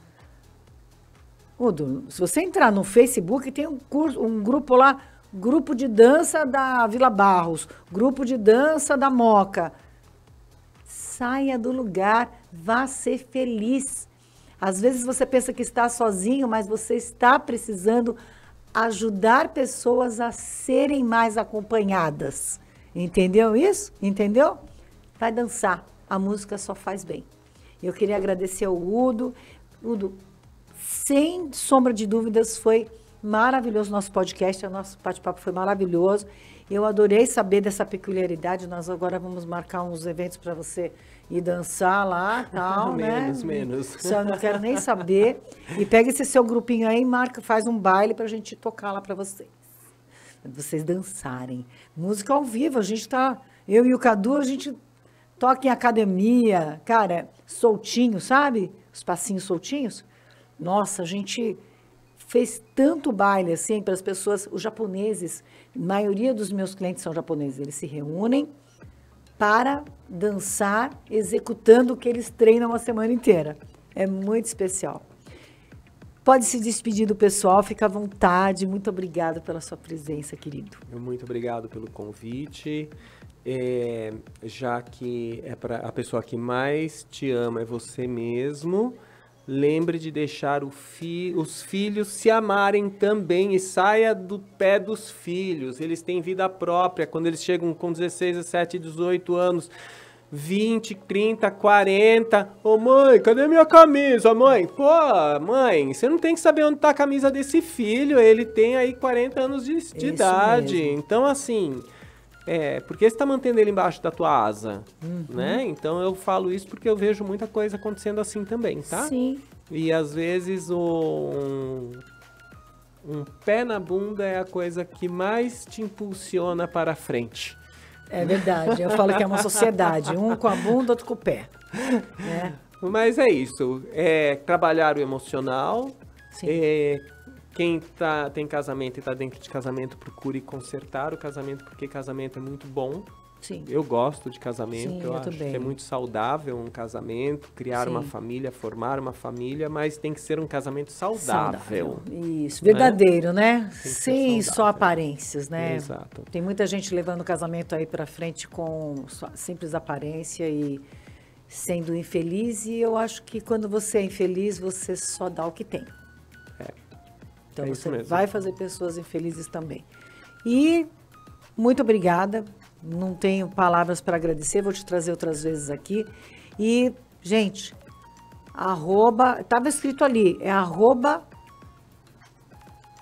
Se você entrar no Facebook, tem um grupo lá, grupo de dança da Vila Barros, grupo de dança da Moca. Saia do lugar, vá ser feliz. Às vezes você pensa que está sozinho, mas você está precisando ajudar pessoas a serem mais acompanhadas. Entendeu isso? Entendeu? Vai dançar. A música só faz bem. Eu queria agradecer ao Udo. Udo, sem sombra de dúvidas, foi maravilhoso o nosso podcast. O nosso bate-papo foi maravilhoso. Eu adorei saber dessa peculiaridade. Nós agora vamos marcar uns eventos para você ir dançar lá, tal, menos. Só não quero nem saber. E pega esse seu grupinho aí e marca, faz um baile para a gente tocar lá para vocês. Vocês dançarem. Música ao vivo, a gente tá... Eu e o Cadu, a gente toca em academia, cara, soltinho, sabe? Os passinhos soltinhos. Nossa, a gente fez tanto baile assim para as pessoas, os japoneses, a maioria dos meus clientes são japoneses, eles se reúnem para dançar, executando o que eles treinam a semana inteira. É muito especial. Pode se despedir do pessoal, fica à vontade. Muito obrigada pela sua presença, querido. Muito obrigado pelo convite. Já que a pessoa que mais te ama é você mesmo, lembre de deixar os filhos se amarem também e saia do pé dos filhos. Eles têm vida própria. Quando eles chegam com 16, 17, 18 anos, 20, 30, 40. Ô mãe, cadê minha camisa, mãe? Pô, mãe, você não tem que saber onde tá a camisa desse filho. Ele tem aí 40 anos de idade. Mesmo. Então, assim, Porque você está mantendo ele embaixo da tua asa, né? Então eu falo isso porque eu vejo muita coisa acontecendo assim também, tá? Sim. E às vezes um pé na bunda é a coisa que mais te impulsiona para a frente. É verdade, eu falo que é uma sociedade, um com a bunda, outro com o pé. Né? Mas é isso, trabalhar o emocional. Sim. Quem tem casamento e está dentro de casamento, procure consertar o casamento, porque casamento é muito bom. Sim. Eu gosto de casamento, Sim, eu acho que é muito saudável um casamento, criar uma família, formar uma família, mas tem que ser um casamento saudável. Isso, verdadeiro, né? Sem só saudável. Aparências, né? Exato. Tem muita gente levando o casamento aí para frente com simples aparência e sendo infeliz, e eu acho que quando você é infeliz, você só dá o que tem. Então você vai fazer pessoas infelizes também. E muito obrigada. Não tenho palavras para agradecer, vou te trazer outras vezes aqui. E, gente, estava escrito ali, é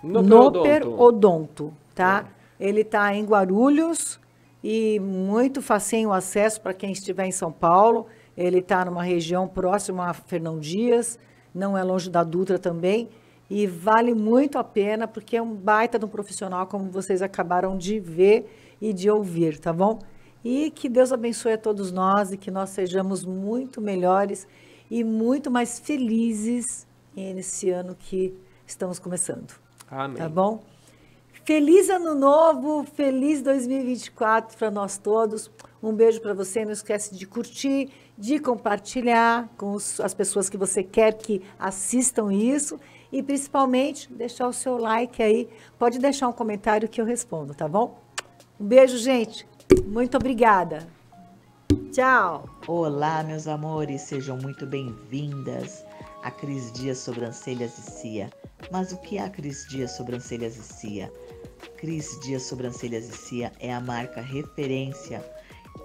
@Noperodonto, tá? Ele tá em Guarulhos e muito facinho o acesso para quem estiver em São Paulo. Ele tá numa região próxima a Fernão Dias, não é longe da Dutra também. E vale muito a pena, porque é um baita de um profissional, como vocês acabaram de ver e de ouvir, tá bom? E que Deus abençoe a todos nós e que nós sejamos muito melhores e muito mais felizes nesse ano que estamos começando. Amém. Tá bom? Feliz Ano Novo, feliz 2024 para nós todos. Um beijo para você, não esquece de curtir, de compartilhar com as pessoas que você quer que assistam isso. E, principalmente, deixar o seu like aí. Pode deixar um comentário que eu respondo, tá bom? Um beijo, gente. Muito obrigada. Tchau. Olá, meus amores. Sejam muito bem-vindas a Cris Dias Sobrancelhas e Cia. Mas o que é a Cris Dias Sobrancelhas e Cia? Cris Dias Sobrancelhas e Cia é a marca referência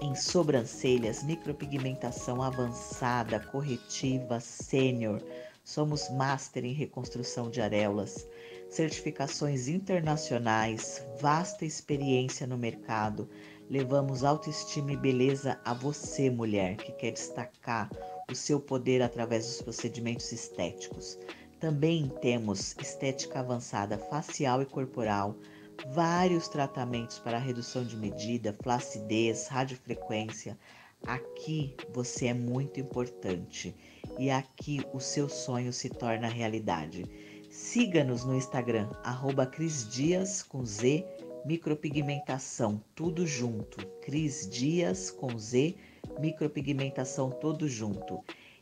em sobrancelhas, micropigmentação avançada, corretiva, sênior. Somos master em reconstrução de areolas, certificações internacionais, vasta experiência no mercado. Levamos autoestima e beleza a você, mulher, que quer destacar o seu poder através dos procedimentos estéticos. Também temos estética avançada facial e corporal, vários tratamentos para redução de medida, flacidez, radiofrequência. Aqui você é muito importante e aqui o seu sonho se torna realidade. Siga-nos no Instagram, @CrisDias com Z, micropigmentação, tudo junto. Cris Dias com Z, micropigmentação, tudo junto.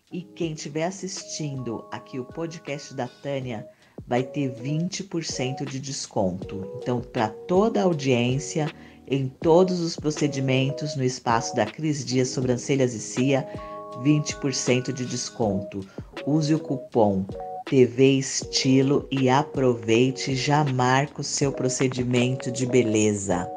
E quem estiver assistindo aqui o podcast da Tânia vai ter 20% de desconto. Então, para toda a audiência, em todos os procedimentos no espaço da Cris Dias Sobrancelhas e Cia, 20% de desconto. Use o cupom TV Estilo e aproveite, já marca o seu procedimento de beleza.